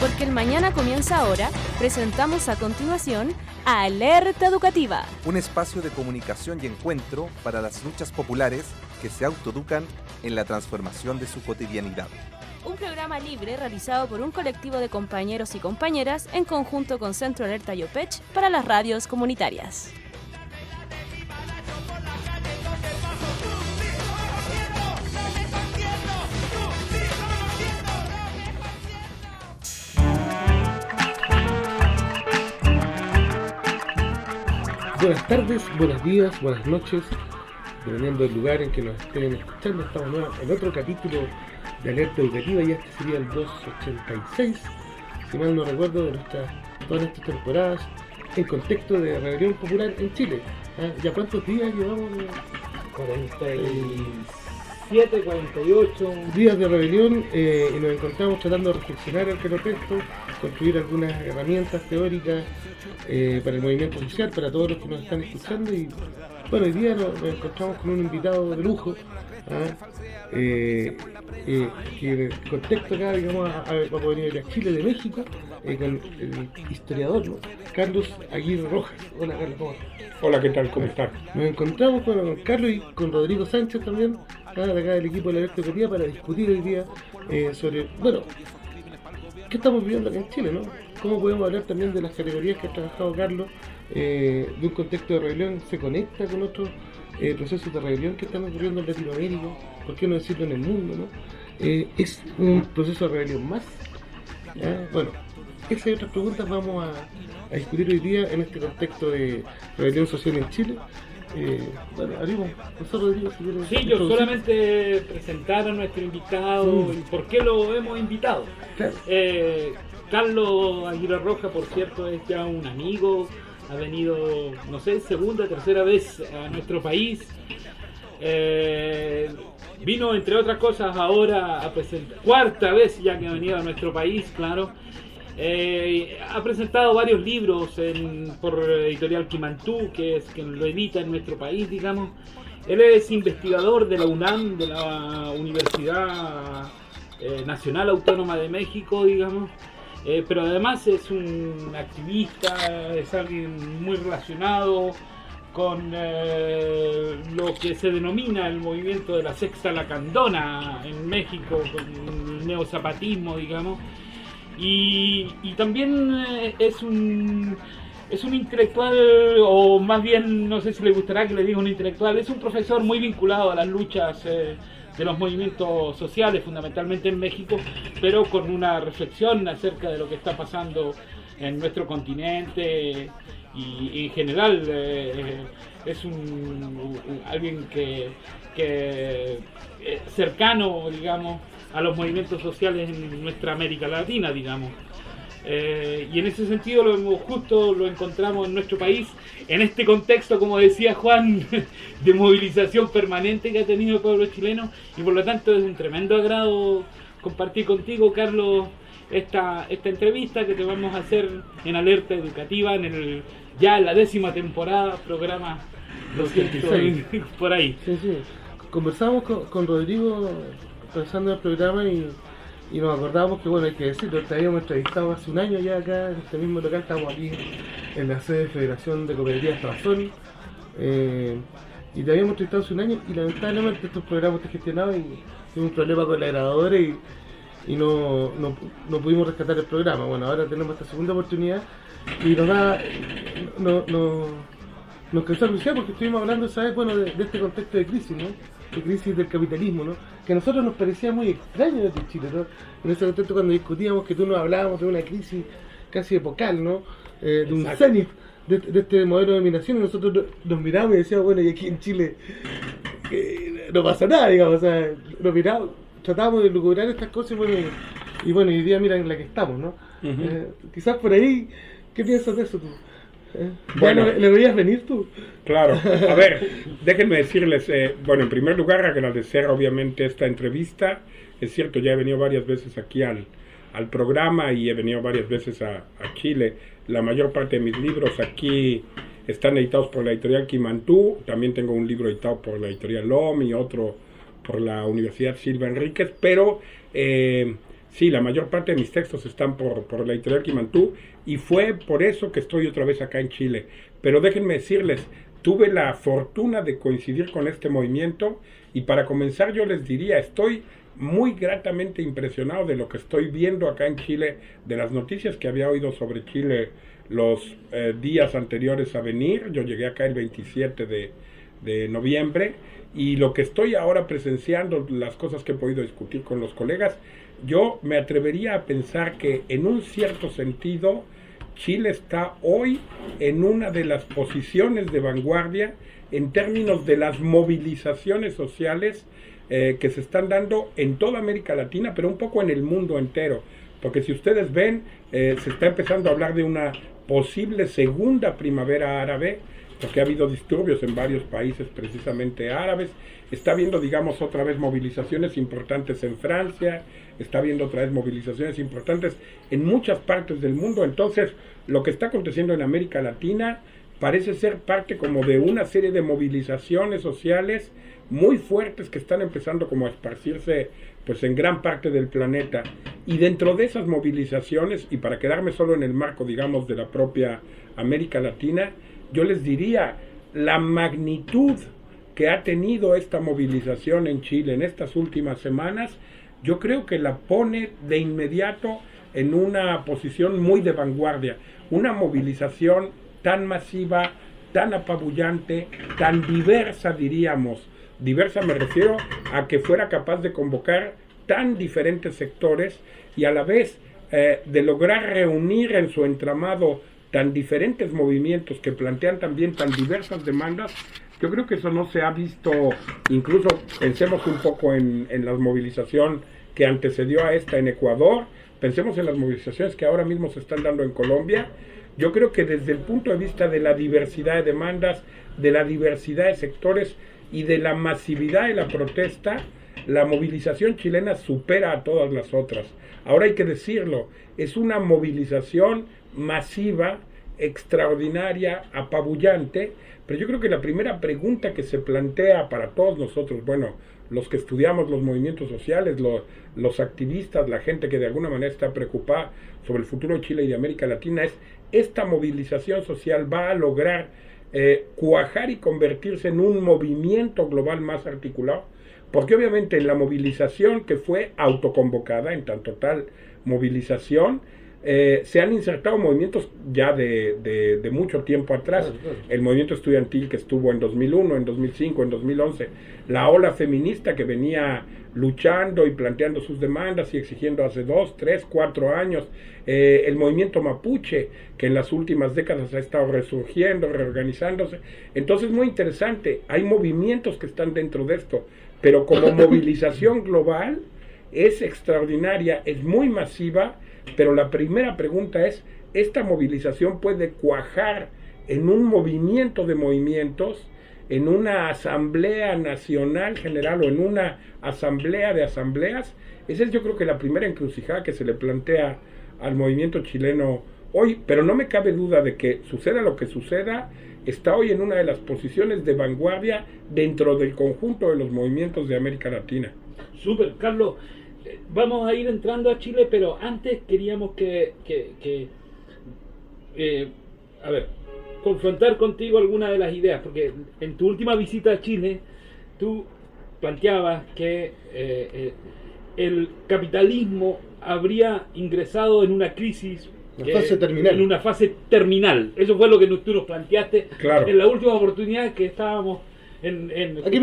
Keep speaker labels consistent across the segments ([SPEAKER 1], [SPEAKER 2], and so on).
[SPEAKER 1] Porque el mañana comienza ahora, presentamos a continuación Alerta Educativa.
[SPEAKER 2] Un espacio de comunicación y encuentro para las luchas populares que se autoeducan en la transformación de su cotidianidad.
[SPEAKER 1] Un programa libre realizado por un colectivo de compañeros y compañeras en conjunto con Centro Alerta Yopech para las radios comunitarias.
[SPEAKER 3] Buenas tardes, buenos días, buenas noches, dependiendo del lugar en que nos estén escuchando. Estamos en otro capítulo de Alerta Educativa y este sería el 286, si mal no recuerdo, de todas estas temporadas en contexto de rebelión popular en Chile. ¿Ya cuántos días llevamos?
[SPEAKER 4] 47, 48
[SPEAKER 3] días de rebelión y nos encontramos tratando de reflexionar al texto, construir algunas herramientas teóricas para el movimiento social, para todos los que nos están escuchando. Y bueno, hoy día nos encontramos con un invitado de lujo, que en el contexto acá, digamos, va a venir de Chile, de México, con el historiador, ¿no? Carlos Aguirre Rojas. Hola Carlos, ¿cómo estás?
[SPEAKER 5] Hola, ¿qué tal? ¿Cómo estás?
[SPEAKER 3] Nos encontramos con Carlos y con Rodrigo Sánchez también, de acá del equipo de la Alerta Educativa, para discutir hoy día sobre, bueno, ¿qué estamos viviendo acá en Chile, no? ¿Cómo podemos hablar también de las categorías que ha trabajado Carlos, de un contexto de rebelión? ¿Se conecta con otros procesos de rebelión que están ocurriendo en Latinoamérica? ¿Por qué no decirlo en el mundo, no? ¿Es un proceso de rebelión más? Bueno, esas y otras preguntas vamos a discutir hoy día en este contexto de rebelión social en Chile. Bueno, abrimos. Rodrigo, si quieres.
[SPEAKER 4] Sí, yo solamente presentar a nuestro invitado y por qué lo hemos invitado.
[SPEAKER 3] Claro.
[SPEAKER 4] Carlos Aguirre Rojas, por cierto, es ya un amigo, ha venido, no sé, segunda, tercera vez a nuestro país. Vino, entre otras cosas, ahora a presentar, cuarta vez ya que ha venido a nuestro país, claro. Ha presentado varios libros por Editorial Quimantú, que es quien lo edita en nuestro país, digamos. Él es investigador de la UNAM, de la Universidad Nacional Autónoma de México, digamos. Pero además es un activista, es alguien muy relacionado con lo que se denomina el movimiento de la Sexta Lacandona en México, con el neozapatismo, digamos. Y también es un intelectual, o más bien, no sé si le gustará que le diga un intelectual, es un profesor muy vinculado a las luchas de los movimientos sociales, fundamentalmente en México, pero con una reflexión acerca de lo que está pasando en nuestro continente y en general. Es alguien que cercano, digamos, a los movimientos sociales en nuestra América Latina, digamos. Y en ese sentido justo lo encontramos en nuestro país, en este contexto, como decía Juan, de movilización permanente que ha tenido el pueblo chileno, y por lo tanto es un tremendo agrado compartir contigo, Carlos, esta entrevista que te vamos a hacer en Alerta Educativa, ya en la 10ª temporada, programa 206, por ahí.
[SPEAKER 3] Sí. Conversamos con Rodrigo pensando en el programa y nos acordamos que, bueno, hay que decirlo, te habíamos entrevistado hace un año ya acá en este mismo local. Estamos aquí en la sede de Federación de Cooperativas Tabasol, y te habíamos entrevistado hace un año, y lamentablemente estos programas te gestionaban y tuvimos un problema con la grabadora y no pudimos rescatar el programa. Bueno, ahora tenemos esta segunda oportunidad y nos causó ilusión porque estuvimos hablando, ¿sabes? Bueno, de este contexto de crisis, ¿no? De crisis del capitalismo, ¿no? Que a nosotros nos parecía muy extraño desde Chile, ¿no? En ese contexto, cuando discutíamos, que tú nos hablábamos de una crisis casi epocal, ¿no? De un cenit de este modelo de dominación, y nosotros nos mirábamos y decíamos, bueno, y aquí en Chile no pasa nada, digamos, o sea, nos mirábamos, tratábamos de lucubrar estas cosas, y bueno, hoy día mira en la que estamos, ¿no? Quizás por ahí, ¿qué piensas de eso tú? Bueno, ¿le veías venir tú?
[SPEAKER 5] Claro, a ver, déjenme decirles, bueno, en primer lugar agradecer obviamente esta entrevista. Es cierto, ya he venido varias veces aquí al programa y he venido varias veces a Chile. La mayor parte de mis libros aquí están editados por la editorial Quimantú. También tengo un libro editado por la editorial LOM y otro por la Universidad Silva Enríquez, pero sí, la mayor parte de mis textos están por la editorial Quimantú, y fue por eso que estoy otra vez acá en Chile. Pero déjenme decirles, tuve la fortuna de coincidir con este movimiento, y para comenzar yo les diría, estoy muy gratamente impresionado de lo que estoy viendo acá en Chile, de las noticias que había oído sobre Chile los días anteriores a venir. Yo llegué acá el 27 de noviembre, y lo que estoy ahora presenciando, las cosas que he podido discutir con los colegas, yo me atrevería a pensar que en un cierto sentido Chile está hoy en una de las posiciones de vanguardia en términos de las movilizaciones sociales que se están dando en toda América Latina, pero un poco en el mundo entero, porque si ustedes ven, se está empezando a hablar de una posible segunda primavera árabe, porque ha habido disturbios en varios países precisamente árabes. Está habiendo, digamos, otra vez movilizaciones importantes en Francia, está habiendo otra vez movilizaciones importantes en muchas partes del mundo. Entonces, lo que está aconteciendo en América Latina parece ser parte como de una serie de movilizaciones sociales muy fuertes que están empezando como a esparcirse pues en gran parte del planeta. Y dentro de esas movilizaciones, y para quedarme solo en el marco, digamos, de la propia América Latina, yo les diría, la magnitud que ha tenido esta movilización en Chile en estas últimas semanas, yo creo que la pone de inmediato en una posición muy de vanguardia. Una movilización tan masiva, tan apabullante, tan diversa, diríamos. Diversa me refiero a que fuera capaz de convocar tan diferentes sectores y a la vez de lograr reunir en su entramado tan diferentes movimientos que plantean también tan diversas demandas. Yo creo que eso no se ha visto, incluso pensemos un poco en la movilización que antecedió a esta en Ecuador, pensemos en las movilizaciones que ahora mismo se están dando en Colombia. Yo creo que desde el punto de vista de la diversidad de demandas, de la diversidad de sectores y de la masividad de la protesta, la movilización chilena supera a todas las otras. Ahora hay que decirlo, es una movilización masiva, extraordinaria, apabullante, pero yo creo que la primera pregunta que se plantea para todos nosotros, bueno, los que estudiamos los movimientos sociales, los activistas, la gente que de alguna manera está preocupada sobre el futuro de Chile y de América Latina, es: ¿esta movilización social va a lograr cuajar y convertirse en un movimiento global más articulado? Porque obviamente en la movilización que fue autoconvocada, en tanto tal movilización, se han insertado movimientos ya de mucho tiempo atrás. El movimiento estudiantil que estuvo en 2001, en 2005, en 2011, la ola feminista que venía luchando y planteando sus demandas y exigiendo hace 2, 3, 4 años, el movimiento mapuche que en las últimas décadas ha estado resurgiendo, reorganizándose. Entonces, muy interesante, hay movimientos que están dentro de esto, pero como movilización global es extraordinaria, es muy masiva. Pero la primera pregunta es: ¿esta movilización puede cuajar en un movimiento de movimientos, en una asamblea nacional general o en una asamblea de asambleas? Esa es, yo creo, que la primera encrucijada que se le plantea al movimiento chileno hoy. Pero no me cabe duda de que suceda lo que suceda, está hoy en una de las posiciones de vanguardia dentro del conjunto de los movimientos de América Latina.
[SPEAKER 4] Súper, Carlos. Vamos a ir entrando a Chile, pero antes queríamos confrontar contigo algunas de las ideas, porque en tu última visita a Chile tú planteabas que el capitalismo habría ingresado en una crisis,
[SPEAKER 3] fase terminal.
[SPEAKER 4] En una fase terminal. Eso fue lo que tú nos planteaste,
[SPEAKER 5] claro,
[SPEAKER 4] en la última oportunidad que estábamos aquí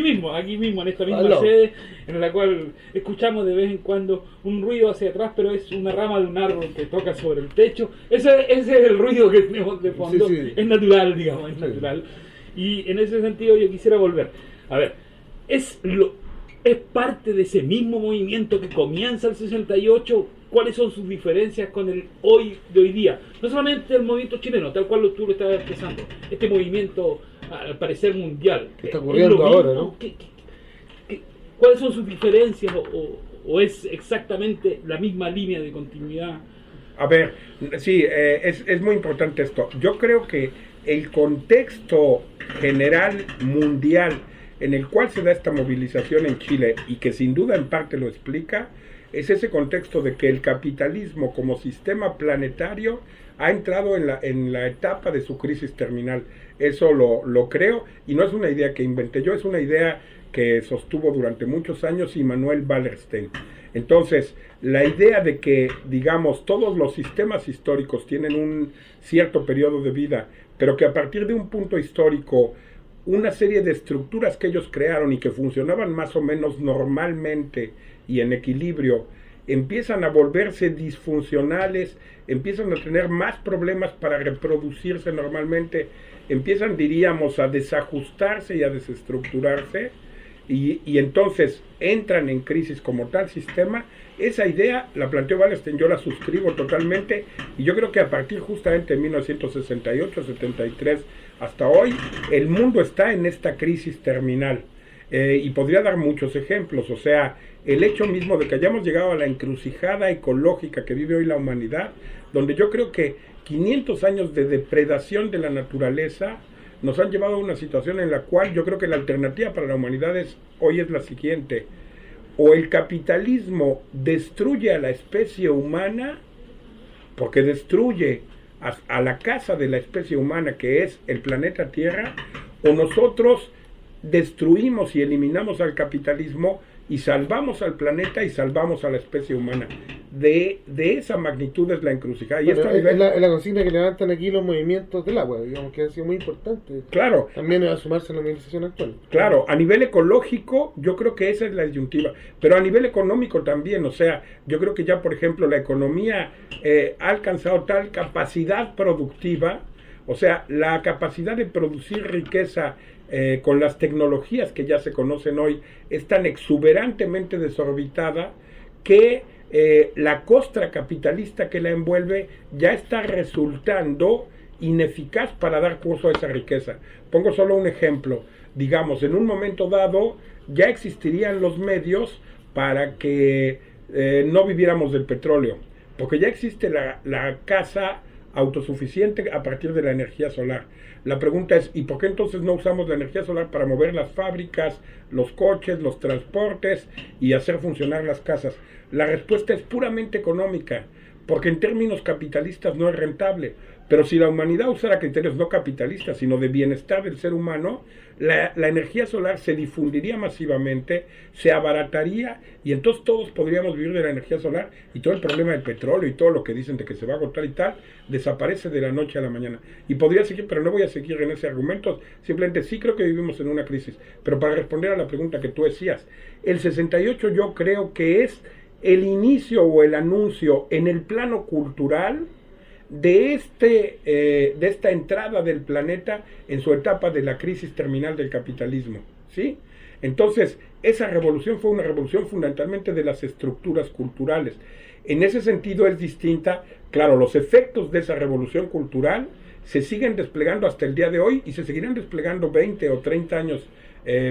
[SPEAKER 4] mismo, en esta misma sede, en la cual escuchamos de vez en cuando un ruido hacia atrás, pero es una rama de un árbol que toca sobre el techo. Ese es el ruido que tenemos de fondo. Sí. Es natural, digamos, es natural. Y en ese sentido yo quisiera volver. A ver, es parte de ese mismo movimiento que comienza el 68. ¿Cuáles son sus diferencias con el hoy día? No solamente el movimiento chileno, tal cual tú lo estabas expresando, este movimiento al parecer mundial.
[SPEAKER 3] ¿Qué está ocurriendo ahora, no?
[SPEAKER 4] ¿Cuáles son sus diferencias o es exactamente la misma línea de continuidad?
[SPEAKER 5] A ver, sí, es muy importante esto. Yo creo que el contexto general mundial en el cual se da esta movilización en Chile, y que sin duda en parte lo explica, es ese contexto de que el capitalismo como sistema planetario ha entrado en la etapa de su crisis terminal. Eso lo creo, y no es una idea que inventé yo, es una idea que sostuvo durante muchos años Immanuel Wallerstein. Entonces, la idea de que, digamos, todos los sistemas históricos tienen un cierto periodo de vida, pero que a partir de un punto histórico, una serie de estructuras que ellos crearon y que funcionaban más o menos normalmente y en equilibrio, empiezan a volverse disfuncionales, empiezan a tener más problemas para reproducirse normalmente, empiezan, diríamos, a desajustarse y a desestructurarse, y entonces entran en crisis como tal sistema. Esa idea la planteó Wallerstein, yo la suscribo totalmente, y yo creo que a partir justamente de 1968, 73 hasta hoy, el mundo está en esta crisis terminal, y podría dar muchos ejemplos. O sea, el hecho mismo de que hayamos llegado a la encrucijada ecológica que vive hoy la humanidad, donde yo creo que 500 años de depredación de la naturaleza nos han llevado a una situación en la cual yo creo que la alternativa para la humanidad hoy es la siguiente: o el capitalismo destruye a la especie humana, porque destruye a la casa de la especie humana, que es el planeta Tierra, o nosotros destruimos y eliminamos al capitalismo y salvamos al planeta y salvamos a la especie humana. De esa magnitud es la encrucijada. Y
[SPEAKER 3] Bueno,
[SPEAKER 5] esto a
[SPEAKER 3] es
[SPEAKER 5] nivel...
[SPEAKER 3] la consigna que levantan aquí los movimientos del agua, digamos, que ha sido muy importante.
[SPEAKER 5] Claro,
[SPEAKER 3] También a sumarse a la movilización actual.
[SPEAKER 5] claro, a nivel ecológico yo creo que esa es la disyuntiva, pero a nivel económico también. O sea, yo creo que ya, por ejemplo, la economía ha alcanzado tal capacidad productiva, o sea, la capacidad de producir riqueza con las tecnologías que ya se conocen hoy es tan exuberantemente desorbitada que la costra capitalista que la envuelve ya está resultando ineficaz para dar curso a esa riqueza. Pongo solo un ejemplo. Digamos, en un momento dado ya existirían los medios para que no viviéramos del petróleo, porque ya existe la casa autosuficiente a partir de la energía solar. La pregunta es, ¿y por qué entonces no usamos la energía solar para mover las fábricas, los coches, los transportes y hacer funcionar las casas? La respuesta es puramente económica, porque en términos capitalistas no es rentable. Pero si la humanidad usara criterios no capitalistas, sino de bienestar del ser humano, la energía solar se difundiría masivamente, se abarataría, y entonces todos podríamos vivir de la energía solar, y todo el problema del petróleo y todo lo que dicen de que se va a agotar y tal, desaparece de la noche a la mañana. Y podría seguir, pero no voy a seguir en ese argumento, simplemente sí creo que vivimos en una crisis. Pero para responder a la pregunta que tú decías, el 68 yo creo que es el inicio o el anuncio en el plano cultural de esta entrada del planeta en su etapa de la crisis terminal del capitalismo, ¿sí? Entonces, esa revolución fue una revolución fundamentalmente de las estructuras culturales. En ese sentido es distinta. Claro, los efectos de esa revolución cultural se siguen desplegando hasta el día de hoy y se seguirán desplegando 20 o 30 años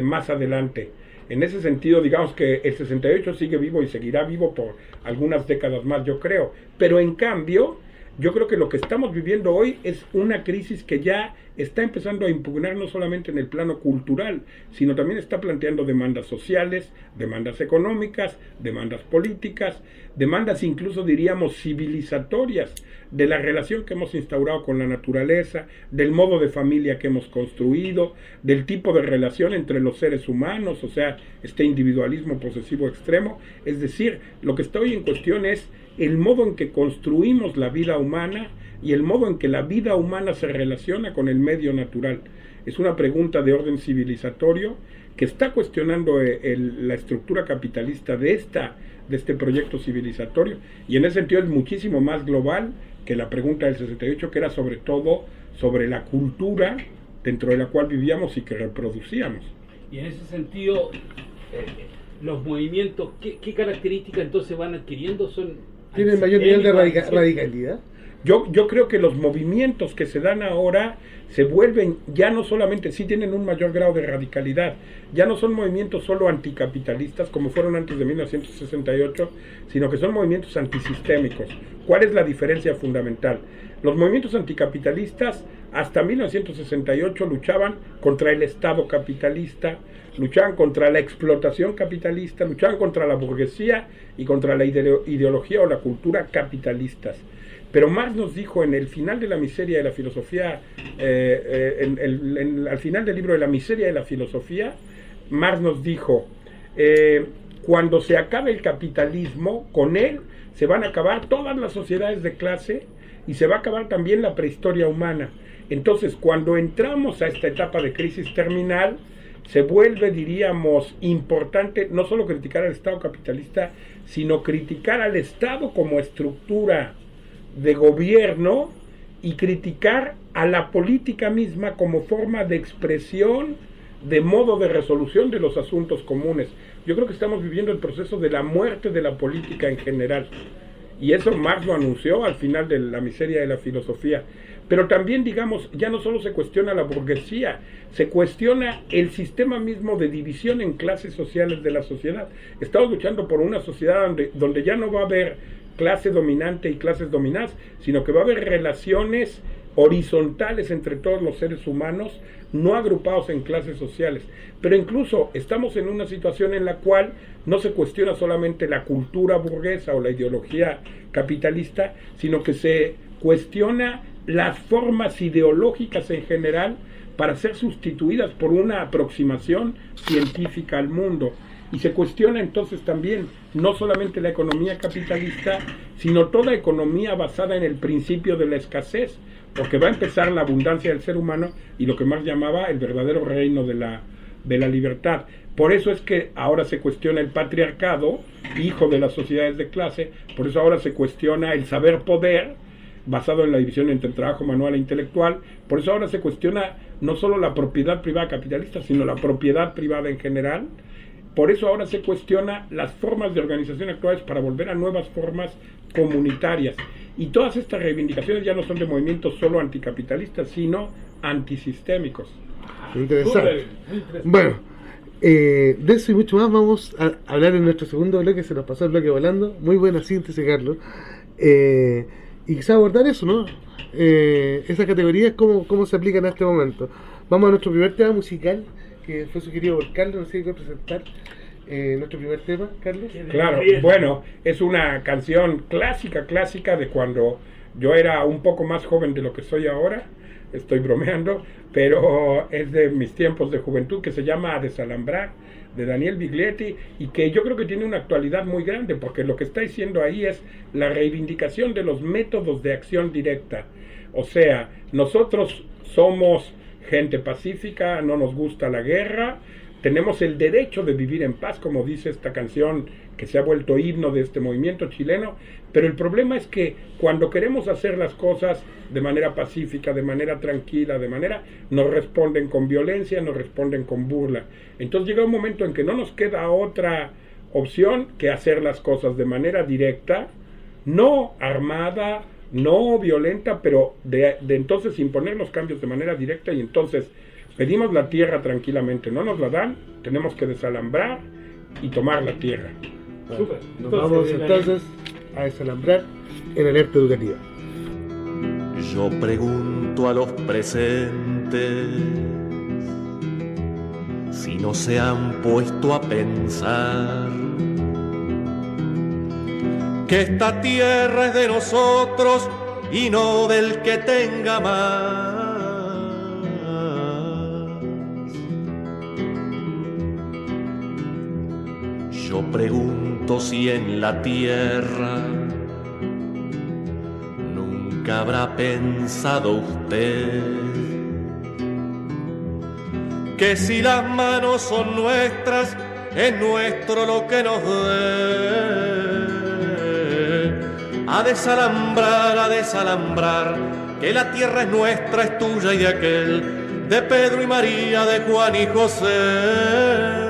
[SPEAKER 5] más adelante. En ese sentido, digamos que el 68 sigue vivo y seguirá vivo por algunas décadas más, yo creo. Pero en cambio, yo creo que lo que estamos viviendo hoy es una crisis que ya está empezando a impugnar no solamente en el plano cultural, sino también está planteando demandas sociales, demandas económicas, demandas políticas, demandas incluso diríamos civilizatorias, de la relación que hemos instaurado con la naturaleza, del modo de familia que hemos construido, del tipo de relación entre los seres humanos, o sea, este individualismo posesivo extremo. Es decir, lo que está hoy en cuestión es el modo en que construimos la vida humana y el modo en que la vida humana se relaciona con el medio natural. Es una pregunta de orden civilizatorio que está cuestionando la estructura capitalista de este proyecto civilizatorio, y en ese sentido es muchísimo más global que la pregunta del 68, que era sobre todo sobre la cultura dentro de la cual vivíamos y que reproducíamos.
[SPEAKER 4] Y en ese sentido, los movimientos, ¿qué características entonces van adquiriendo?
[SPEAKER 3] ¿Tienen mayor nivel de radicalidad?
[SPEAKER 5] Yo creo que los movimientos que se dan ahora se vuelven, ya no solamente, sí tienen un mayor grado de radicalidad, ya no son movimientos solo anticapitalistas como fueron antes de 1968, sino que son movimientos antisistémicos. ¿Cuál es la diferencia fundamental? Los movimientos anticapitalistas hasta 1968 luchaban contra el Estado capitalista, luchaban contra la explotación capitalista, luchaban contra la burguesía y contra la ideología o la cultura capitalistas. Pero Marx nos dijo en el final de La miseria de la filosofía, al final del libro de La miseria de la filosofía, Marx nos dijo, cuando se acabe el capitalismo, con él se van a acabar todas las sociedades de clase y se va a acabar también la prehistoria humana. Entonces, cuando entramos a esta etapa de crisis terminal, se vuelve, diríamos, importante no solo criticar al Estado capitalista, sino criticar al Estado como estructura de gobierno y criticar a la política misma como forma de expresión, de modo de resolución de los asuntos comunes. Yo creo que estamos viviendo el proceso de la muerte de la política en general. Y eso Marx lo anunció al final de La miseria de la filosofía. Pero también, digamos, ya no solo se cuestiona la burguesía, se cuestiona el sistema mismo de división en clases sociales de la sociedad. Estamos luchando por una sociedad donde ya no va a haber clase dominante y clases dominadas, sino que va a haber relaciones horizontales entre todos los seres humanos, no agrupados en clases sociales. Pero incluso estamos en una situación en la cual no se cuestiona solamente la cultura burguesa o la ideología capitalista, sino que se cuestiona las formas ideológicas en general para ser sustituidas por una aproximación científica al mundo. Y se cuestiona entonces también no solamente la economía capitalista, sino toda economía basada en el principio de la escasez, porque va a empezar la abundancia del ser humano y lo que Marx llamaba el verdadero reino de la libertad. Por eso es que ahora se cuestiona el patriarcado, hijo de las sociedades de clase, por eso ahora se cuestiona el saber poder, basado en la división entre el trabajo manual e intelectual. Por eso ahora se cuestiona no solo la propiedad privada capitalista, sino la propiedad privada en general. Por eso ahora se cuestiona las formas de organización actuales para volver a nuevas formas comunitarias. Y todas estas reivindicaciones ya no son de movimientos solo anticapitalistas, sino antisistémicos.
[SPEAKER 3] Interesante. Bueno, de eso y mucho más vamos a hablar en nuestro segundo bloque. Se nos pasó el bloque volando. Muy buena síntesis, Carlos. Y quizá abordar eso, ¿no? Esas categorías, cómo se aplican a este momento. Vamos a nuestro primer tema musical, que fue sugerido por Carlos. No sé si quiere presentar nuestro primer tema, Carlos.
[SPEAKER 5] Claro, bueno, es una canción clásica de cuando yo era un poco más joven de lo que soy ahora. Estoy bromeando, pero es de mis tiempos de juventud, que se llama A Desalambrar, de Daniel Biglietti, y que yo creo que tiene una actualidad muy grande, porque lo que está diciendo ahí es la reivindicación de los métodos de acción directa. O sea, nosotros somos gente pacífica, no nos gusta la guerra, tenemos el derecho de vivir en paz, como dice esta canción que se ha vuelto himno de este movimiento chileno, pero el problema es que cuando queremos hacer las cosas de manera pacífica, de manera tranquila, nos responden con violencia, nos responden con burla. Entonces llega un momento en que no nos queda otra opción que hacer las cosas de manera directa, no armada, no violenta, pero de entonces imponer los cambios de manera directa. Y entonces pedimos la tierra tranquilamente, no nos la dan, tenemos que desalambrar y tomar la tierra.
[SPEAKER 3] Super. Nos vamos entonces a desalambrar en Alerta Educativa.
[SPEAKER 6] Yo pregunto a los presentes si no se han puesto a pensar que esta tierra es de nosotros y no del que tenga más. Yo pregunto si en la tierra nunca habrá pensado usted que si las manos son nuestras, es nuestro lo que nos dé. A desalambrar, que la tierra es nuestra, es tuya y de aquel, de Pedro y María, de Juan y José.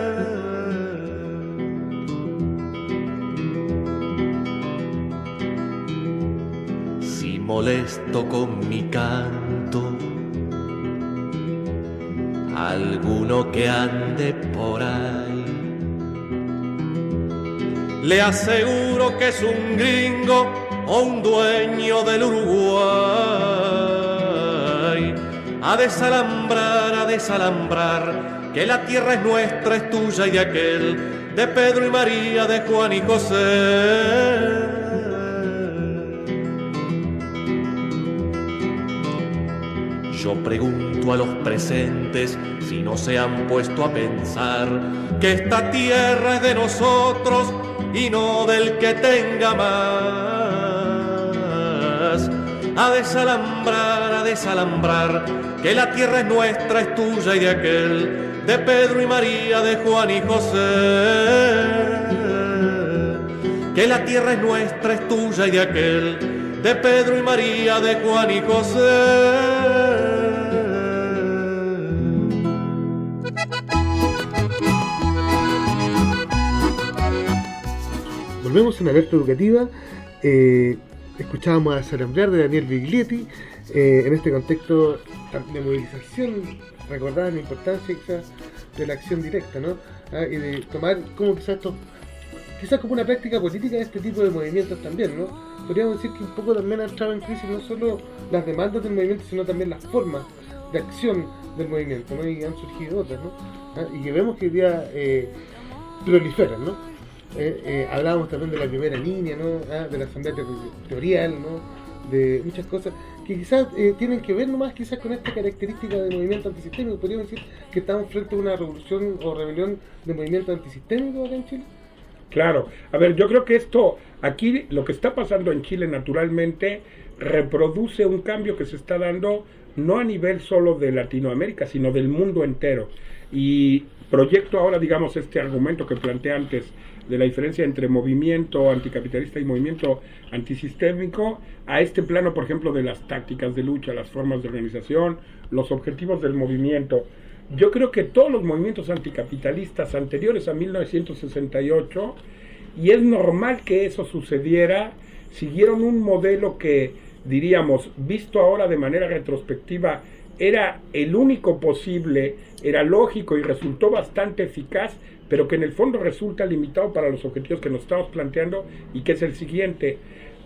[SPEAKER 6] Molesto con mi canto alguno que ande por ahí, le aseguro que es un gringo o un dueño del Uruguay. A desalambrar, que la tierra es nuestra, es tuya y de aquel, de Pedro y María, de Juan y José. Yo pregunto a los presentes si no se han puesto a pensar que esta tierra es de nosotros y no del que tenga más. A desalambrar, que la tierra es nuestra, es tuya y de aquel, de Pedro y María, de Juan y José. Que la tierra es nuestra, es tuya y de aquel, de Pedro y María, de Juan y José.
[SPEAKER 3] Volvemos en Alerta Educativa. Escuchábamos a Salambrar de Daniel Biglietti en este contexto de movilización, recordar la importancia quizás de la acción directa, ¿no? Y de tomar como quizás como una práctica política de este tipo de movimientos también, ¿no? Podríamos decir que un poco también ha entrado en crisis no solo las demandas del movimiento, sino también las formas de acción del movimiento, ¿no? Y han surgido otras, ¿no? Y que vemos que hoy día proliferan, ¿no? Hablábamos también de la primera línea, ¿no? De la asamblea territorial, ¿no? De muchas cosas que quizás tienen que ver nomás quizás con esta característica de movimiento antisistémico. ¿Podríamos decir que estamos frente a una revolución o rebelión de movimiento antisistémico acá en Chile?
[SPEAKER 5] Claro, a ver, yo creo que esto, aquí lo que está pasando en Chile naturalmente reproduce un cambio que se está dando no a nivel solo de Latinoamérica, sino del mundo entero. Y proyecto ahora, digamos, este argumento que planteé antes de la diferencia entre movimiento anticapitalista y movimiento antisistémico a este plano, por ejemplo, de las tácticas de lucha, las formas de organización, los objetivos del movimiento. Yo creo que todos los movimientos anticapitalistas anteriores a 1968, y es normal que eso sucediera, siguieron un modelo que, diríamos, visto ahora de manera retrospectiva, era el único posible, era lógico y resultó bastante eficaz, pero que en el fondo resulta limitado para los objetivos que nos estamos planteando, y que es el siguiente.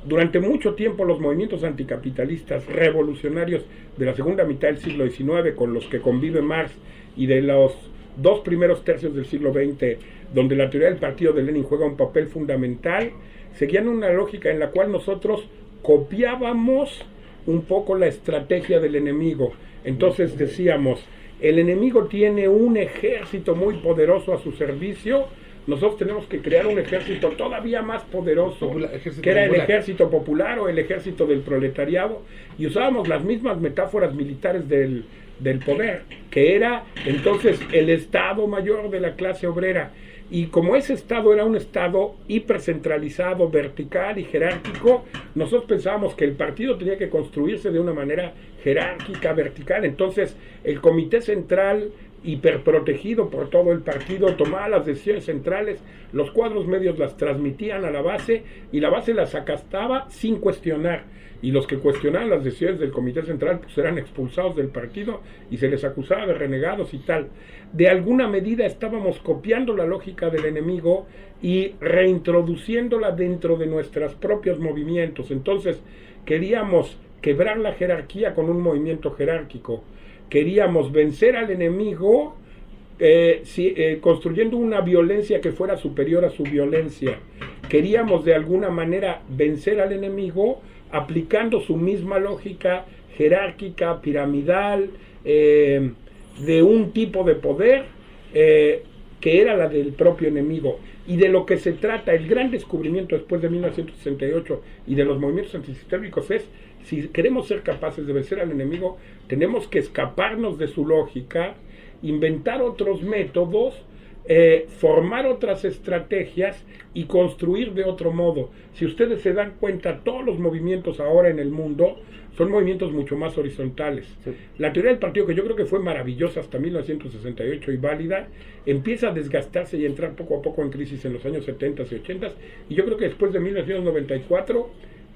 [SPEAKER 5] Durante mucho tiempo los movimientos anticapitalistas revolucionarios de la segunda mitad del siglo XIX, con los que convive Marx, y de los dos primeros tercios del siglo XX, donde la teoría del partido de Lenin juega un papel fundamental, seguían una lógica en la cual nosotros copiábamos un poco la estrategia del enemigo. Entonces decíamos, el enemigo tiene un ejército muy poderoso a su servicio, nosotros tenemos que crear un ejército todavía más poderoso, que era el ejército popular o el ejército del proletariado, y usábamos las mismas metáforas militares del poder, que era entonces el Estado Mayor de la clase obrera. Y como ese Estado era un Estado hipercentralizado, vertical y jerárquico, nosotros pensábamos que el partido tenía que construirse de una manera jerárquica, vertical. Entonces el Comité Central, hiperprotegido por todo el partido, tomaba las decisiones centrales, los cuadros medios las transmitían a la base y la base las acataba sin cuestionar. Y los que cuestionaban las decisiones del Comité Central pues eran expulsados del partido y se les acusaba de renegados y tal. De alguna medida estábamos copiando la lógica del enemigo y reintroduciéndola dentro de nuestros propios movimientos. Entonces queríamos quebrar la jerarquía con un movimiento jerárquico. Queríamos vencer al enemigo construyendo una violencia que fuera superior a su violencia. Queríamos de alguna manera vencer al enemigo aplicando su misma lógica jerárquica, piramidal, de un tipo de poder que era la del propio enemigo. Y de lo que se trata, el gran descubrimiento después de 1968 y de los movimientos antisistémicos es, si queremos ser capaces de vencer al enemigo, tenemos que escaparnos de su lógica, inventar otros métodos, formar otras estrategias y construir de otro modo. Si ustedes se dan cuenta, todos los movimientos ahora en el mundo son movimientos mucho más horizontales. Sí. La teoría del partido, que yo creo que fue maravillosa hasta 1968 y válida, empieza a desgastarse y a entrar poco a poco en crisis en los años 70 y 80, y yo creo que después de 1994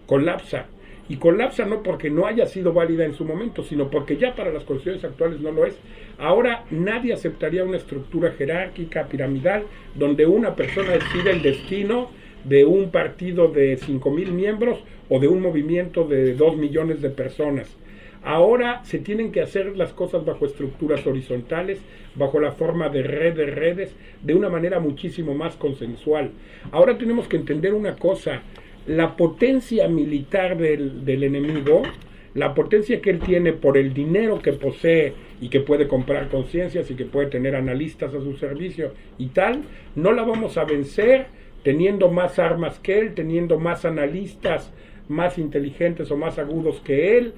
[SPEAKER 5] colapsa. Y colapsa no porque no haya sido válida en su momento, sino porque ya para las condiciones actuales no lo es. Ahora nadie aceptaría una estructura jerárquica, piramidal, donde una persona decide el destino de un partido de 5,000 miembros o de un movimiento de 2 millones de personas. Ahora se tienen que hacer las cosas bajo estructuras horizontales, bajo la forma de redes, de una manera muchísimo más consensual. Ahora tenemos que entender una cosa, la potencia militar del enemigo, la potencia que él tiene por el dinero que posee y que puede comprar conciencias y que puede tener analistas a su servicio y tal, no la vamos a vencer teniendo más armas que él, teniendo más analistas más inteligentes o más agudos que él,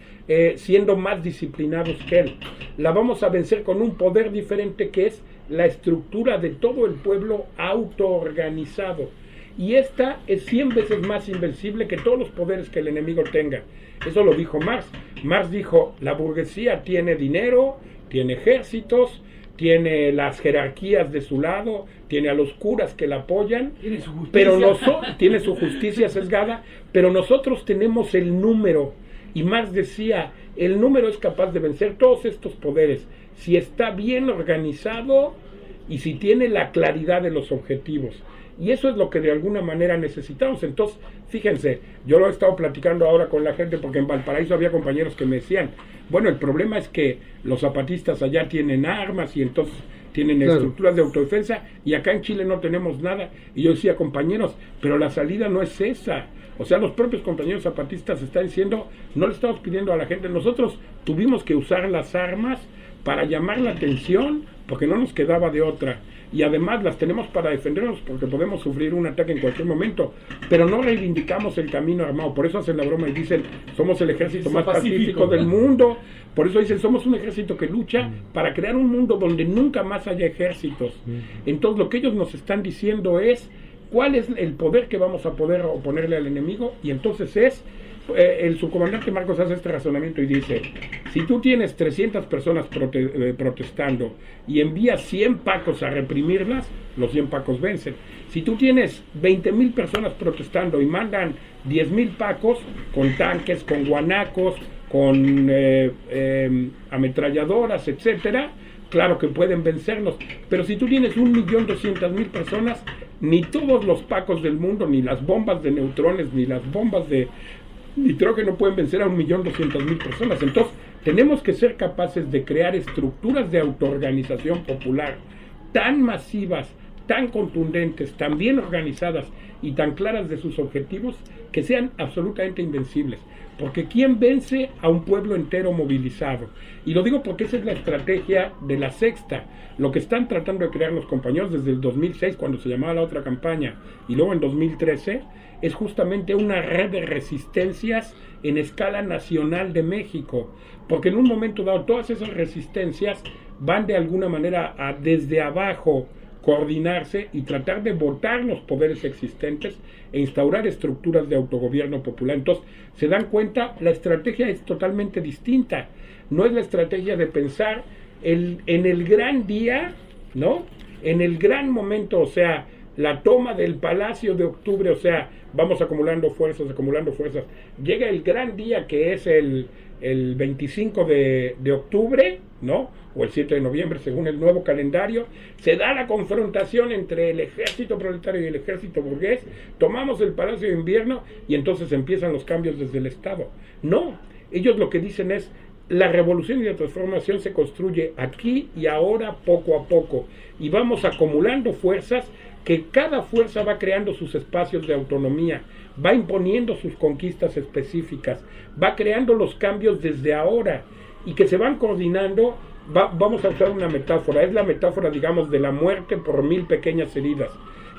[SPEAKER 5] siendo más disciplinados que él. La vamos a vencer con un poder diferente que es la estructura de todo el pueblo autoorganizado. Y esta es 100 veces más invencible que todos los poderes que el enemigo tenga. Eso lo dijo Marx. Marx dijo, la burguesía tiene dinero, tiene ejércitos, tiene las jerarquías de su lado, tiene a los curas que la apoyan,
[SPEAKER 4] Tiene su justicia.
[SPEAKER 5] pero tiene su justicia sesgada, pero nosotros tenemos el número. Y Marx decía, el número es capaz de vencer todos estos poderes si está bien organizado y si tiene la claridad de los objetivos. Y eso es lo que de alguna manera necesitamos. Entonces, fíjense, yo lo he estado platicando ahora con la gente porque en Valparaíso había compañeros que me decían, bueno, el problema es que los zapatistas allá tienen armas y entonces tienen estructuras de autodefensa y acá en Chile no tenemos nada. Y yo decía, compañeros, pero la salida no es esa. O sea, los propios compañeros zapatistas están diciendo, no le estamos pidiendo a la gente, nosotros tuvimos que usar las armas para llamar la atención porque no nos quedaba de otra. Y además las tenemos para defendernos porque podemos sufrir un ataque en cualquier momento, pero no reivindicamos el camino armado. Por eso hacen la broma y dicen, somos el ejército más pacífico del mundo. Por eso dicen, somos un ejército que lucha para crear un mundo donde nunca más haya ejércitos. Entonces lo que ellos nos están diciendo es, ¿cuál es el poder que vamos a poder oponerle al enemigo? Y entonces es, el subcomandante Marcos hace este razonamiento y dice, si tú tienes 300 personas protestando y envías 100 pacos a reprimirlas, los 100 pacos vencen. Si tú tienes 20,000 personas protestando y mandan 10,000 pacos con tanques, con guanacos, con ametralladoras, etcétera, claro que pueden vencerlos. Pero si tú tienes 1,200,000 personas, ni todos los pacos del mundo, ni las bombas de neutrones, ni las bombas de nitrógeno pueden vencer a 1,200,000 personas. Entonces, tenemos que ser capaces de crear estructuras de autoorganización popular tan masivas, tan contundentes, tan bien organizadas y tan claras de sus objetivos que sean absolutamente invencibles. Porque ¿quién vence a un pueblo entero movilizado? Y lo digo porque esa es la estrategia de la Sexta. Lo que están tratando de crear los compañeros desde el 2006, cuando se llamaba la otra campaña, y luego en 2013, es justamente una red de resistencias en escala nacional de México. Porque en un momento dado todas esas resistencias van de alguna manera a desde abajo coordinarse y tratar de votar los poderes existentes e instaurar estructuras de autogobierno popular. Entonces, se dan cuenta, la estrategia es totalmente distinta. No es la estrategia de pensar en el gran día, ¿no? En el gran momento, o sea, la toma del Palacio de Octubre, o sea, vamos acumulando fuerzas. Llega el gran día que es el 25 de octubre, ¿no? O el 7 de noviembre, según el nuevo calendario, se da la confrontación entre el ejército proletario y el ejército burgués, tomamos el Palacio de Invierno y entonces empiezan los cambios desde el Estado. No, ellos lo que dicen es, la revolución y la transformación se construye aquí y ahora, poco a poco, y vamos acumulando fuerzas, que cada fuerza va creando sus espacios de autonomía, va imponiendo sus conquistas específicas, va creando los cambios desde ahora, y que se van coordinando. Vamos a usar una metáfora, es la metáfora, digamos, de la muerte por 1000 pequeñas heridas.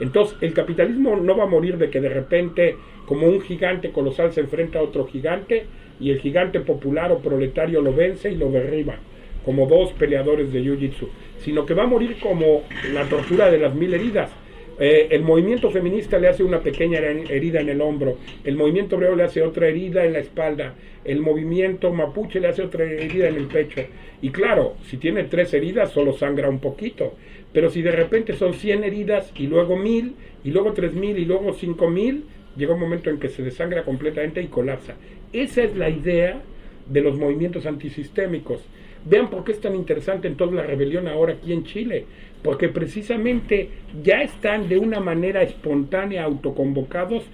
[SPEAKER 5] Entonces, el capitalismo no va a morir de que de repente, como un gigante colosal se enfrenta a otro gigante, y el gigante popular o proletario lo vence y lo derriba, como dos peleadores de jiu-jitsu, sino que va a morir como la tortura de las 1000 heridas. El movimiento feminista le hace una pequeña herida en el hombro, el movimiento obrero le hace otra herida en la espalda, el movimiento mapuche le hace otra herida en el pecho. Y claro, si tiene 3 heridas solo sangra un poquito, pero si de repente son 100 heridas y luego 1000 y luego 3000 y luego 5000, llega un momento en que se desangra completamente y colapsa. Esa es la idea de los movimientos antisistémicos. Vean por qué es tan interesante entonces la rebelión ahora aquí en Chile, porque precisamente ya están de una manera espontánea autoconvocados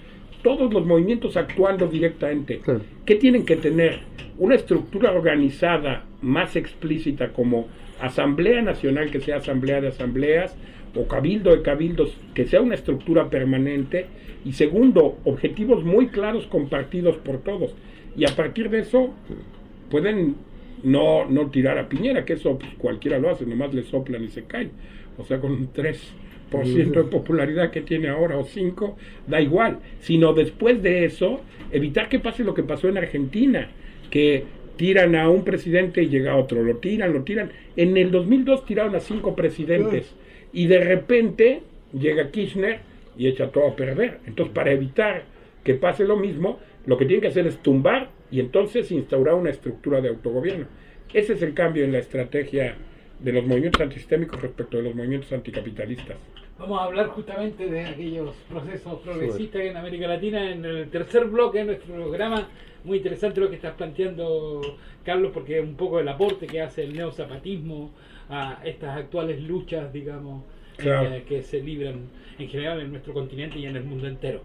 [SPEAKER 5] todos los movimientos actuando directamente.
[SPEAKER 3] Claro.
[SPEAKER 5] ¿Qué tienen que tener? Una estructura organizada más explícita como Asamblea Nacional, que sea Asamblea de Asambleas, o Cabildo de Cabildos, que sea una estructura permanente. Y segundo, objetivos muy claros compartidos por todos. Y a partir de eso pueden no tirar a Piñera, que eso pues, cualquiera lo hace, nomás le soplan y se cae. O sea, con un 3% de popularidad que tiene ahora o 5%, da igual. Sino después de eso, evitar que pase lo que pasó en Argentina, que tiran a un presidente y llega otro, lo tiran. En el 2002 tiraron a 5 presidentes y de repente llega Kirchner y echa todo a perder. Entonces, para evitar que pase lo mismo, lo que tienen que hacer es tumbar y entonces instaurar una estructura de autogobierno. Ese es el cambio en la estrategia de los movimientos antisistémicos respecto de los movimientos anticapitalistas.
[SPEAKER 4] Vamos a hablar justamente de aquellos procesos progresistas en América Latina en el tercer bloque de nuestro programa. Muy interesante lo que estás planteando, Carlos, porque es un poco el aporte que hace el neozapatismo a estas actuales luchas, digamos,
[SPEAKER 5] Claro.
[SPEAKER 4] Que se libran en general en nuestro continente y en el mundo entero.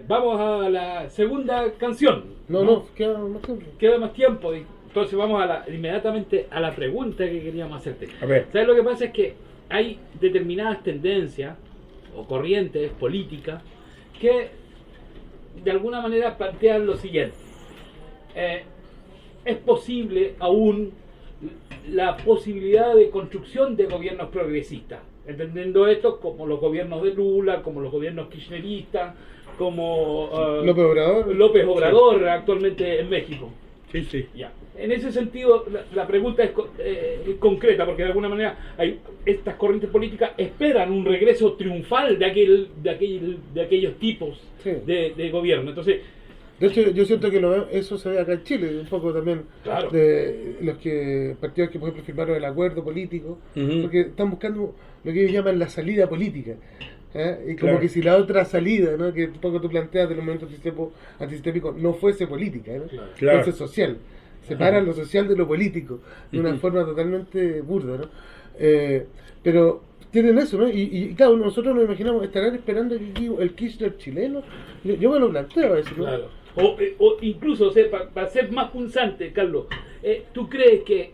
[SPEAKER 4] Vamos a la segunda canción.
[SPEAKER 3] No, queda más tiempo.
[SPEAKER 4] Queda más tiempo, entonces vamos inmediatamente a la pregunta que queríamos hacerte.
[SPEAKER 5] A ver.
[SPEAKER 4] ¿Sabes lo que pasa? Es que hay determinadas tendencias o corrientes políticas que de alguna manera plantean lo siguiente. Es posible aún la posibilidad de construcción de gobiernos progresistas, entendiendo esto como los gobiernos de Lula, como los gobiernos kirchneristas, como López Obrador actualmente en México.
[SPEAKER 5] Sí.
[SPEAKER 4] Ya. En ese sentido, la pregunta es concreta, porque de alguna manera estas corrientes políticas esperan un regreso triunfal de aquellos tipos de gobierno. Entonces,
[SPEAKER 3] de hecho, yo siento que eso se ve acá en Chile, un poco también,
[SPEAKER 4] claro,
[SPEAKER 3] de los partidos que, por ejemplo, firmaron el acuerdo político, porque están buscando lo que ellos llaman la salida política. Y como que si la otra salida, ¿no?, que un poco tú planteas de los movimientos antisistémicos no fuese política, ¿no?
[SPEAKER 5] Claro.
[SPEAKER 3] Fuese social. Separan lo social de lo político de una forma totalmente burda, ¿no? Pero tienen eso, ¿no? Y claro, nosotros nos imaginamos, ¿estarán esperando el Kirchner chileno? Yo me lo planteo a eso, ¿no?
[SPEAKER 4] claro. O incluso, para ser más punzante, Carlos, ¿tú crees que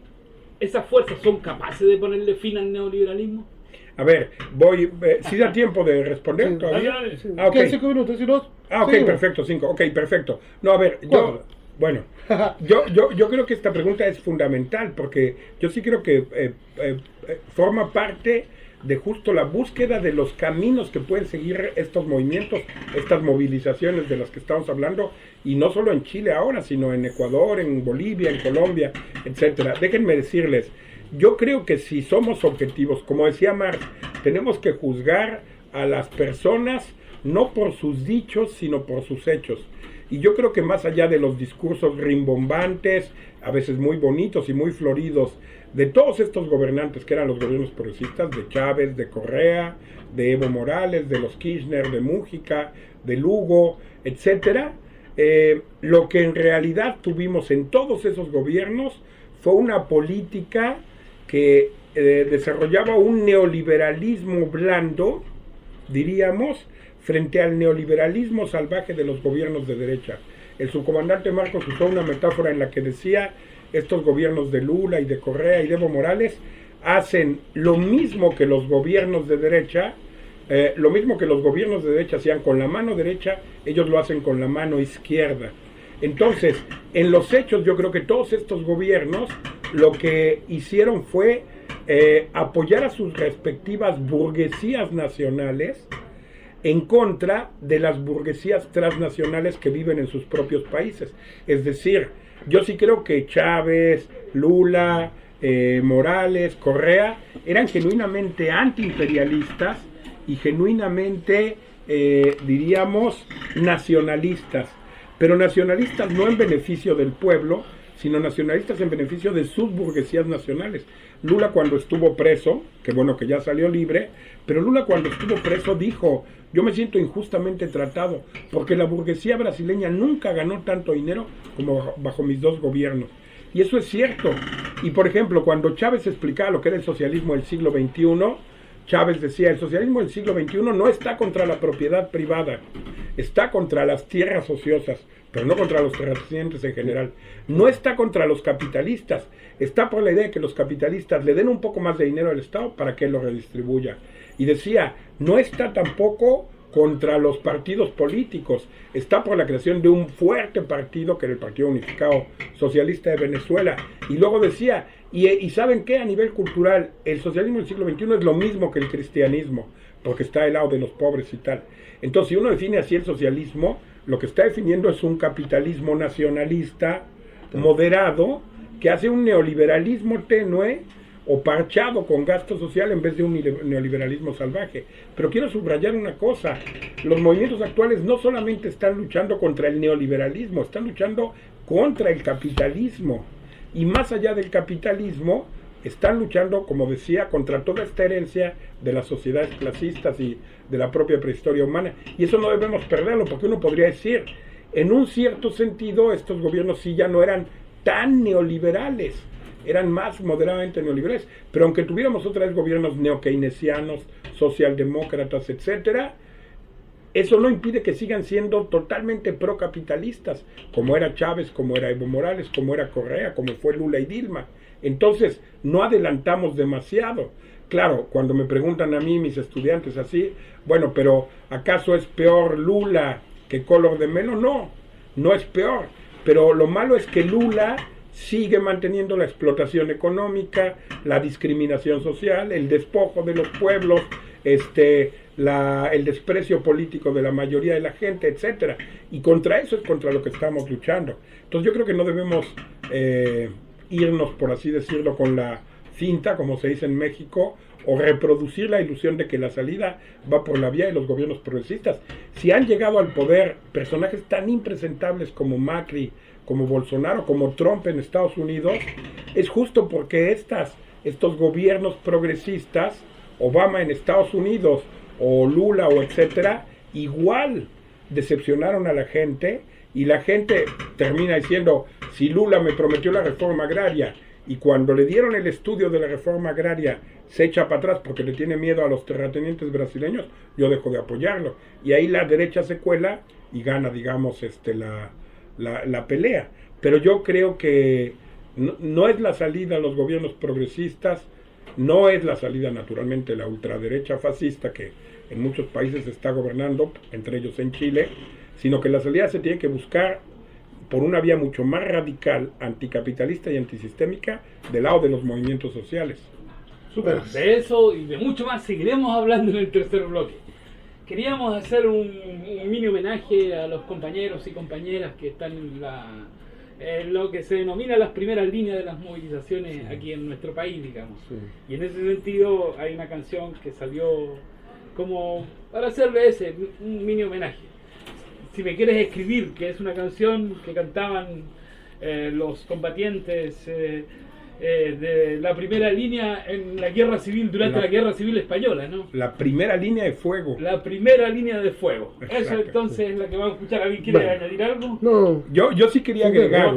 [SPEAKER 4] esas fuerzas son capaces de ponerle fin al neoliberalismo?
[SPEAKER 5] A ver, ¿sí da tiempo de responder
[SPEAKER 3] Sí,
[SPEAKER 5] todavía?
[SPEAKER 3] Sí.
[SPEAKER 5] Ah, ok.
[SPEAKER 3] Quedan 5 minutos, si no...
[SPEAKER 5] Ok,
[SPEAKER 3] seguimos.
[SPEAKER 5] perfecto, 5. Ok, perfecto. No, a ver, yo creo que esta pregunta es fundamental porque yo sí creo que forma parte de justo la búsqueda de los caminos que pueden seguir estos movimientos, estas movilizaciones de las que estamos hablando, y no solo en Chile ahora, sino en Ecuador, en Bolivia, en Colombia, etcétera. Déjenme decirles, yo creo que si somos objetivos, como decía Marx, tenemos que juzgar a las personas no por sus dichos, sino por sus hechos. Y yo creo que más allá de los discursos rimbombantes, a veces muy bonitos y muy floridos, de todos estos gobernantes que eran los gobiernos progresistas, de Chávez, de Correa, de Evo Morales, de los Kirchner, de Mújica, de Lugo, etcétera, lo que en realidad tuvimos en todos esos gobiernos fue una política que desarrollaba un neoliberalismo blando, diríamos, frente al neoliberalismo salvaje de los gobiernos de derecha. El subcomandante Marcos usó una metáfora en la que decía, estos gobiernos de Lula y de Correa y de Evo Morales hacen lo mismo que los gobiernos de derecha, hacían con la mano derecha, ellos lo hacen con la mano izquierda. Entonces, en los hechos, yo creo que todos estos gobiernos lo que hicieron fue apoyar a sus respectivas burguesías nacionales en contra de las burguesías transnacionales que viven en sus propios países. Es decir, yo sí creo que Chávez, Lula, Morales, Correa eran genuinamente antiimperialistas y genuinamente, diríamos, nacionalistas, pero nacionalistas no en beneficio del pueblo, sino nacionalistas en beneficio de sus burguesías nacionales. Lula, cuando estuvo preso, que bueno que ya salió libre, pero Lula cuando estuvo preso dijo, yo me siento injustamente tratado, porque la burguesía brasileña nunca ganó tanto dinero como bajo mis dos gobiernos. Y eso es cierto. Y por ejemplo, cuando Chávez explicaba lo que era el socialismo del siglo XXI, Chávez decía, el socialismo del siglo XXI no está contra la propiedad privada, está contra las tierras ociosas, pero no contra los terratenientes en general. No está contra los capitalistas, está por la idea de que los capitalistas le den un poco más de dinero al Estado para que él lo redistribuya. Y decía, no está tampoco contra los partidos políticos, está por la creación de un fuerte partido que era el Partido Unificado Socialista de Venezuela. Y luego decía, y ¿saben qué? A nivel cultural, el socialismo del siglo XXI es lo mismo que el cristianismo, porque está del lado de los pobres y tal. Entonces, si uno define así el socialismo, lo que está definiendo es un capitalismo nacionalista moderado que hace un neoliberalismo tenue o parchado con gasto social en vez de un neoliberalismo salvaje. Pero quiero subrayar una cosa, los movimientos actuales no solamente están luchando contra el neoliberalismo, están luchando contra el capitalismo. Y más allá del capitalismo, están luchando, como decía, contra toda esta herencia de las sociedades clasistas y de la propia prehistoria humana. Y eso no debemos perderlo, porque uno podría decir, en un cierto sentido, estos gobiernos sí ya no eran tan neoliberales, eran más moderadamente neoliberales, pero aunque tuviéramos otra vez gobiernos neokeynesianos, socialdemócratas, etcétera, eso no impide que sigan siendo totalmente procapitalistas, como era Chávez, como era Evo Morales, como era Correa, como fue Lula y Dilma. Entonces, no adelantamos demasiado. Claro, cuando me preguntan a mí, mis estudiantes así, bueno, pero ¿acaso es peor Lula que Collor de Mello? No, no es peor. Pero lo malo es que Lula sigue manteniendo la explotación económica, la discriminación social, el despojo de los pueblos, el desprecio político de la mayoría de la gente, etcétera. Y contra eso es contra lo que estamos luchando. Entonces yo creo que no debemos irnos, por así decirlo, con la cinta, como se dice en México, o reproducir la ilusión de que la salida va por la vía de los gobiernos progresistas. Si han llegado al poder personajes tan impresentables como Macri, como Bolsonaro, como Trump en Estados Unidos, es justo porque estos gobiernos progresistas, Obama en Estados Unidos, o Lula, o etcétera, igual decepcionaron a la gente, y la gente termina diciendo, si Lula me prometió la reforma agraria, y cuando le dieron el estudio de la reforma agraria, se echa para atrás porque le tiene miedo a los terratenientes brasileños, yo dejo de apoyarlo. Y ahí la derecha se cuela y gana, digamos, la pelea. Pero yo creo que no es la salida a los gobiernos progresistas, no es la salida naturalmente la ultraderecha fascista que en muchos países está gobernando, entre ellos en Chile, sino que la salida se tiene que buscar por una vía mucho más radical, anticapitalista y antisistémica, del lado de los movimientos sociales.
[SPEAKER 4] Súper. De eso y de mucho más seguiremos hablando en el tercer bloque. Queríamos hacer un mini homenaje a los compañeros y compañeras que están en lo que se denomina las primeras líneas de las movilizaciones aquí en nuestro país, digamos. Sí. Y en ese sentido hay una canción que salió como para hacerle un mini homenaje. Si me quieres escribir, que es una canción que cantaban los combatientes de la primera línea en la guerra civil, durante la guerra civil española, ¿no? La primera línea de fuego. La primera línea de fuego. Exacto. Eso entonces es la que vamos a escuchar. ¿Alguien quiere añadir algo?
[SPEAKER 5] No. Yo sí quería agregar.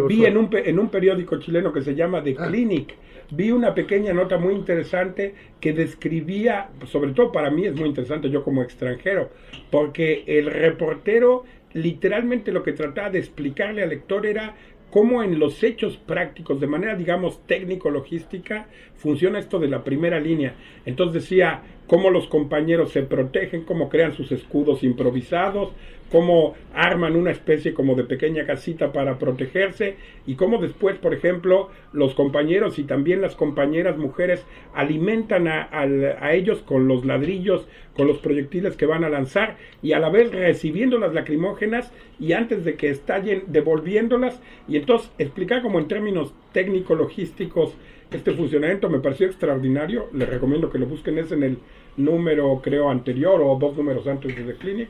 [SPEAKER 5] Vi en un periódico chileno que se llama The Clinic, vi una pequeña nota muy interesante que describía, sobre todo para mí es muy interesante, yo como extranjero, porque el reportero literalmente lo que trataba de explicarle al lector era cómo en los hechos prácticos, de manera, digamos, técnico-logística, funciona esto de la primera línea. Entonces decía cómo los compañeros se protegen, cómo crean sus escudos improvisados, cómo arman una especie como de pequeña casita para protegerse, y cómo después, por ejemplo, los compañeros y también las compañeras mujeres alimentan a ellos con los ladrillos, con los proyectiles que van a lanzar, y a la vez recibiendo las lacrimógenas, y antes de que estallen, devolviéndolas. Y entonces explicar como en términos técnico-logísticos este funcionamiento me pareció extraordinario. Les recomiendo que lo busquen, es en el número, creo, anterior o 2 números antes de The Clinic.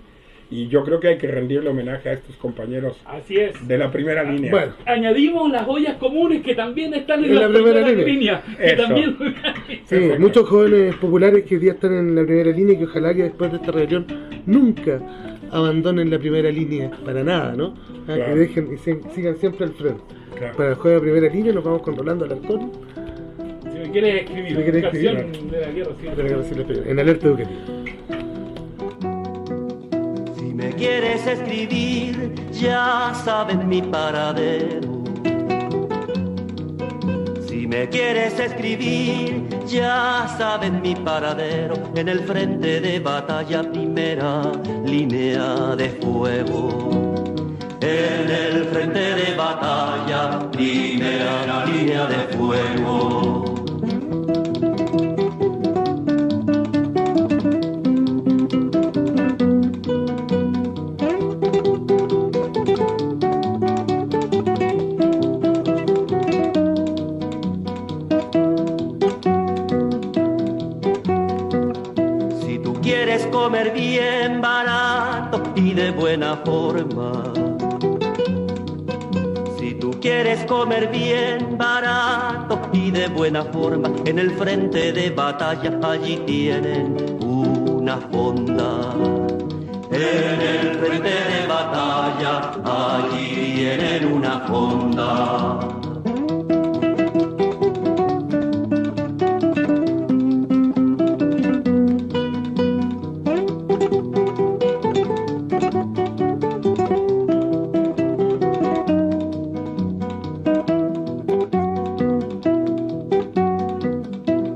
[SPEAKER 5] Y yo creo que hay que rendirle homenaje a estos compañeros. Así es. De la primera línea.
[SPEAKER 4] Bueno, añadimos las ollas comunes que también están en la primera línea. Que también...
[SPEAKER 3] Sí, muchos jóvenes populares que hoy día están en la primera línea y que ojalá que después de esta rebelión nunca abandonen la primera línea para nada, ¿no? Claro. Que dejen y sigan siempre al frente. Claro. Para el juego de primera línea nos vamos con Rolando Alarcón.
[SPEAKER 4] quieres escribir.
[SPEAKER 3] ¿Me quieres escribir?
[SPEAKER 4] Canción de la guerra civil.
[SPEAKER 3] De la guerra civil, en alerta educativa.
[SPEAKER 7] Si me quieres escribir, ya sabes mi paradero. Si me quieres escribir, ya sabes mi paradero. En el frente de batalla, primera línea de fuego. En el frente de batalla, primera línea de fuego. Si tú quieres comer bien barato y de buena forma, si tú quieres comer bien barato y de buena forma, en el frente de batalla allí tienen una fonda. En el frente de batalla allí tienen una fonda.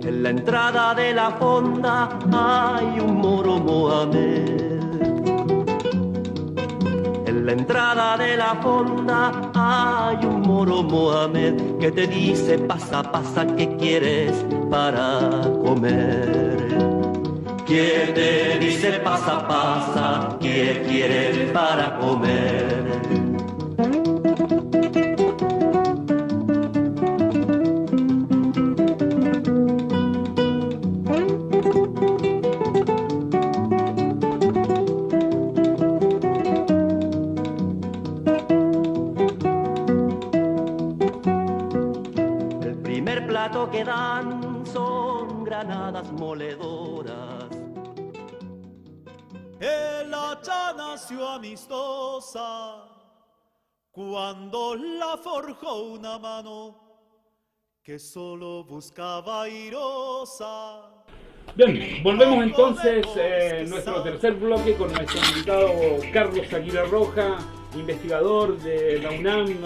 [SPEAKER 7] En la entrada de la fonda hay un moro Mohamed. En la entrada de la fonda hay un moro Mohamed que te dice pasa, pasa, ¿qué quieres para comer? Que te dice pasa, pasa, ¿qué quieres para comer? El primer plato que dan son granadas moledoras.
[SPEAKER 8] El hacha nació amistosa cuando la forjó una mano que solo buscaba airosa.
[SPEAKER 4] Bien, volvemos entonces nuestro tercer bloque con nuestro invitado Carlos Aguirre Roja, investigador de la UNAM,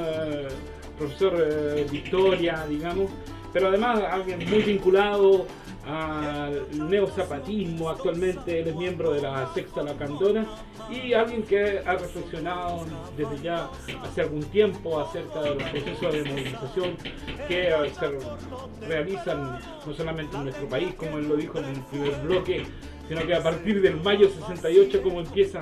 [SPEAKER 4] profesor de historia, digamos, pero además alguien muy vinculado al neozapatismo. Actualmente él es miembro de la Sexta Lacandona y alguien que ha reflexionado desde ya hace algún tiempo acerca de los procesos de movilización que se realizan no solamente en nuestro país, como él lo dijo en el primer bloque, sino que a partir del mayo 68 como empieza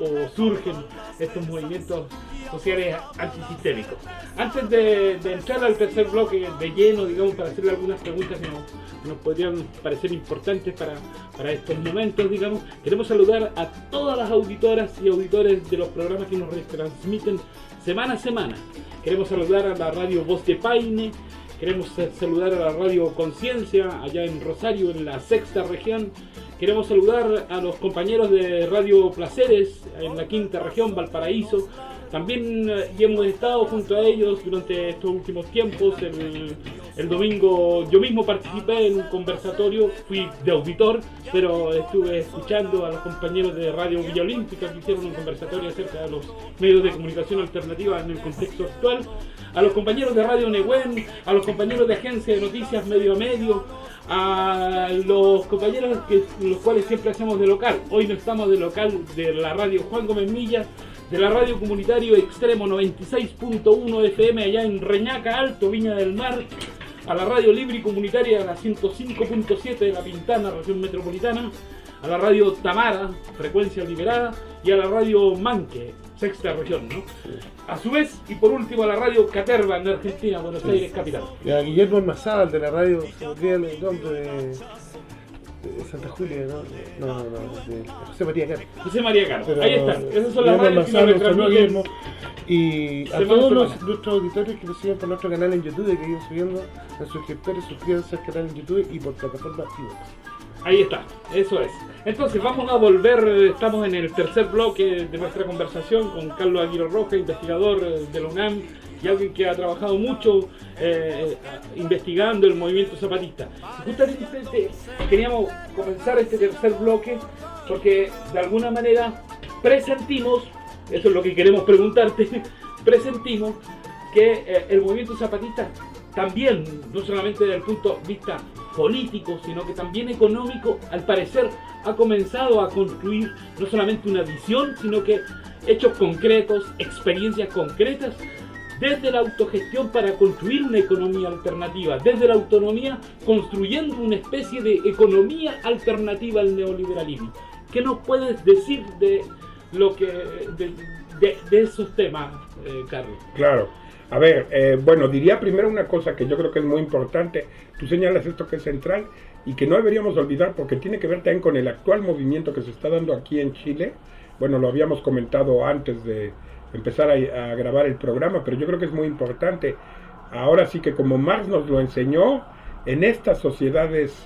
[SPEAKER 4] o surgen estos movimientos sociales antisistémicos. Antes de entrar al tercer bloque de lleno, digamos, para hacerle algunas preguntas que nos podrían parecer importantes para estos momentos, digamos, queremos saludar a todas las auditoras y auditores de los programas que nos retransmiten semana a semana. Queremos saludar a la radio Voz de Paine, queremos saludar a la radio Conciencia, allá en Rosario, en la sexta región. Queremos saludar a los compañeros de Radio Placeres, en la quinta región, Valparaíso. También y hemos estado junto a ellos durante estos últimos tiempos. El domingo yo mismo participé en un conversatorio, fui de auditor, pero estuve escuchando a los compañeros de Radio Villa Olímpica que hicieron un conversatorio acerca de los medios de comunicación alternativa en el contexto actual. A los compañeros de Radio Nehuen, a los compañeros de Agencia de Noticias Medio a Medio, a los compañeros los cuales siempre hacemos de local. Hoy no estamos de local de la radio Juan Gómez Millas, de la radio comunitario Extremo 96.1 FM allá en Reñaca Alto, Viña del Mar, a la radio libre y comunitaria de la 105.7 de La Pintana, región metropolitana, a la radio Tamara, frecuencia liberada, y a la radio Manque, sexta región, ¿no? A su vez, y por último, a la radio Caterva en Argentina, Buenos Aires capital.
[SPEAKER 3] Y a Guillermo Almazábal de la radio, se me olvida el nombre de Santa Julia, no, de José María Caro.
[SPEAKER 4] José María Caro,
[SPEAKER 3] Pero
[SPEAKER 4] ahí están, esas son las radios que nos retransmiten.
[SPEAKER 3] Guillermo. Y a
[SPEAKER 4] Semana
[SPEAKER 3] todos
[SPEAKER 4] a semana.
[SPEAKER 3] nuestros auditores que nos siguen por nuestro canal en YouTube, que siguen subiendo en suscriptores, suscríbanse al canal en YouTube y por plataforma iVoox.
[SPEAKER 4] Ahí está, eso es. Entonces vamos a volver, estamos en el tercer bloque de nuestra conversación con Carlos Aguirre Roja, investigador de la UNAM y alguien que ha trabajado mucho investigando el movimiento zapatista. Y justamente queríamos comenzar este tercer bloque porque de alguna manera presentimos, eso es lo que queremos preguntarte, presentimos que el movimiento zapatista también, no solamente desde el punto de vista político, sino que también económico, al parecer ha comenzado a construir no solamente una visión, sino que hechos concretos, experiencias concretas, desde la autogestión para construir una economía alternativa, desde la autonomía construyendo una especie de economía alternativa al neoliberalismo. ¿Qué nos puedes decir de lo que de esos temas, Carlos?
[SPEAKER 5] Claro. A ver, bueno, diría primero una cosa que yo creo que es muy importante. Tú señalas esto que es central y que no deberíamos olvidar porque tiene que ver también con el actual movimiento que se está dando aquí en Chile. Bueno, lo habíamos comentado antes de empezar a grabar el programa, pero yo creo que es muy importante. Ahora sí que como Marx nos lo enseñó, en estas sociedades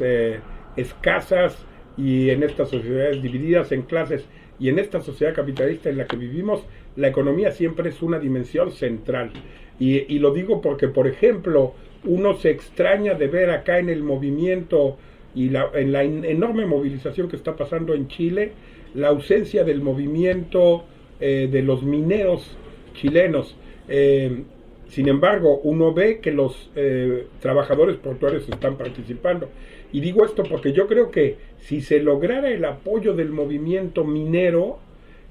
[SPEAKER 5] escasas y en estas sociedades divididas en clases y en esta sociedad capitalista en la que vivimos, la economía siempre es una dimensión central. Y lo digo porque, por ejemplo, uno se extraña de ver acá en el movimiento y en la enorme movilización que está pasando en Chile, la ausencia del movimiento de los mineros chilenos. Sin embargo, uno ve que los trabajadores portuarios están participando. Y digo esto porque yo creo que si se lograra el apoyo del movimiento minero,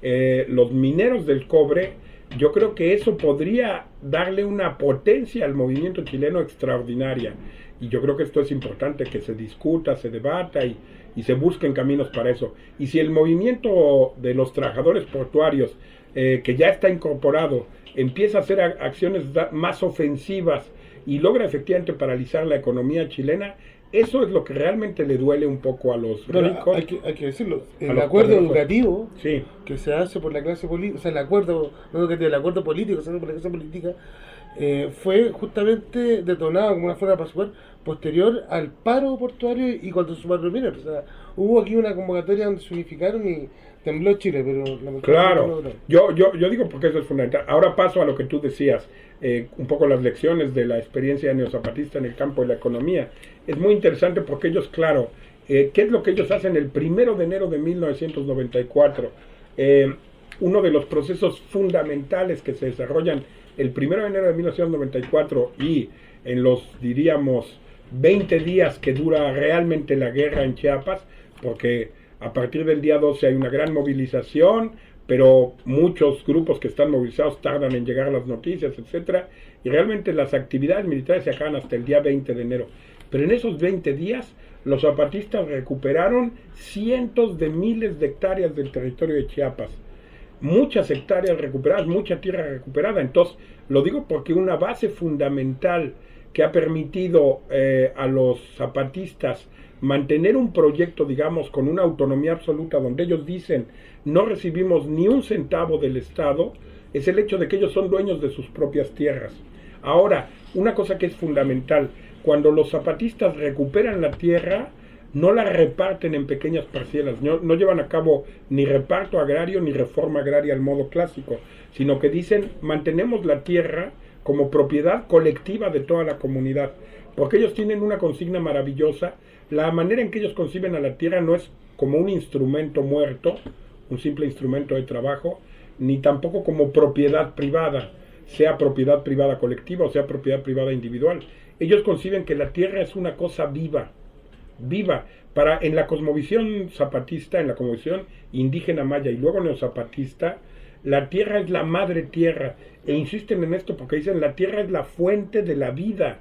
[SPEAKER 5] los mineros del cobre, yo creo que eso podría darle una potencia al movimiento chileno extraordinaria. Y yo creo que esto es importante, que se discuta, se debata y se busquen caminos para eso. Y si el movimiento de los trabajadores portuarios, que ya está incorporado, empieza a hacer acciones más ofensivas y logra efectivamente paralizar la economía chilena, eso es lo que realmente le duele un poco a los ricos.
[SPEAKER 3] Hay que decirlo, el acuerdo educativo
[SPEAKER 5] sí,
[SPEAKER 3] que se hace por la clase política, o sea, el acuerdo, no educativo, el acuerdo político, por la clase política, fue justamente detonado como una forma pasuar posterior al paro portuario y cuando se sumaron los mineros. O sea, hubo aquí una convocatoria donde se unificaron y tembló Chile, pero
[SPEAKER 5] claro, yo digo porque eso es fundamental. Ahora paso a lo que tú decías, un poco las lecciones de la experiencia neozapatista en el campo de la economía. Es muy interesante porque ellos, claro, ¿qué es lo que ellos hacen el 1 de enero de 1994? Uno de los procesos fundamentales que se desarrollan el 1 de enero de 1994 y en los, diríamos, 20 días que dura realmente la guerra en Chiapas, porque a partir del día 12 hay una gran movilización, pero muchos grupos que están movilizados tardan en llegar las noticias, etcétera, y realmente las actividades militares se acaban hasta el día 20 de enero. Pero en esos 20 días los zapatistas recuperaron cientos de miles de hectáreas del territorio de Chiapas. Muchas hectáreas recuperadas, mucha tierra recuperada. Entonces, lo digo porque una base fundamental que ha permitido a los zapatistas mantener un proyecto, digamos, con una autonomía absoluta, donde ellos dicen no recibimos ni un centavo del Estado, es el hecho de que ellos son dueños de sus propias tierras. Ahora, una cosa que es fundamental, cuando los zapatistas recuperan la tierra, no la reparten en pequeñas parcelas, no llevan a cabo ni reparto agrario ni reforma agraria al modo clásico, sino que dicen mantenemos la tierra como propiedad colectiva de toda la comunidad, porque ellos tienen una consigna maravillosa. La manera en que ellos conciben a la tierra no es como un instrumento muerto, un simple instrumento de trabajo, ni tampoco como propiedad privada, sea propiedad privada colectiva o sea propiedad privada individual. Ellos conciben que la tierra es una cosa viva. En la cosmovisión zapatista, en la cosmovisión indígena maya y luego neozapatista, la tierra es la madre tierra, e insisten en esto porque dicen la tierra es la fuente de la vida.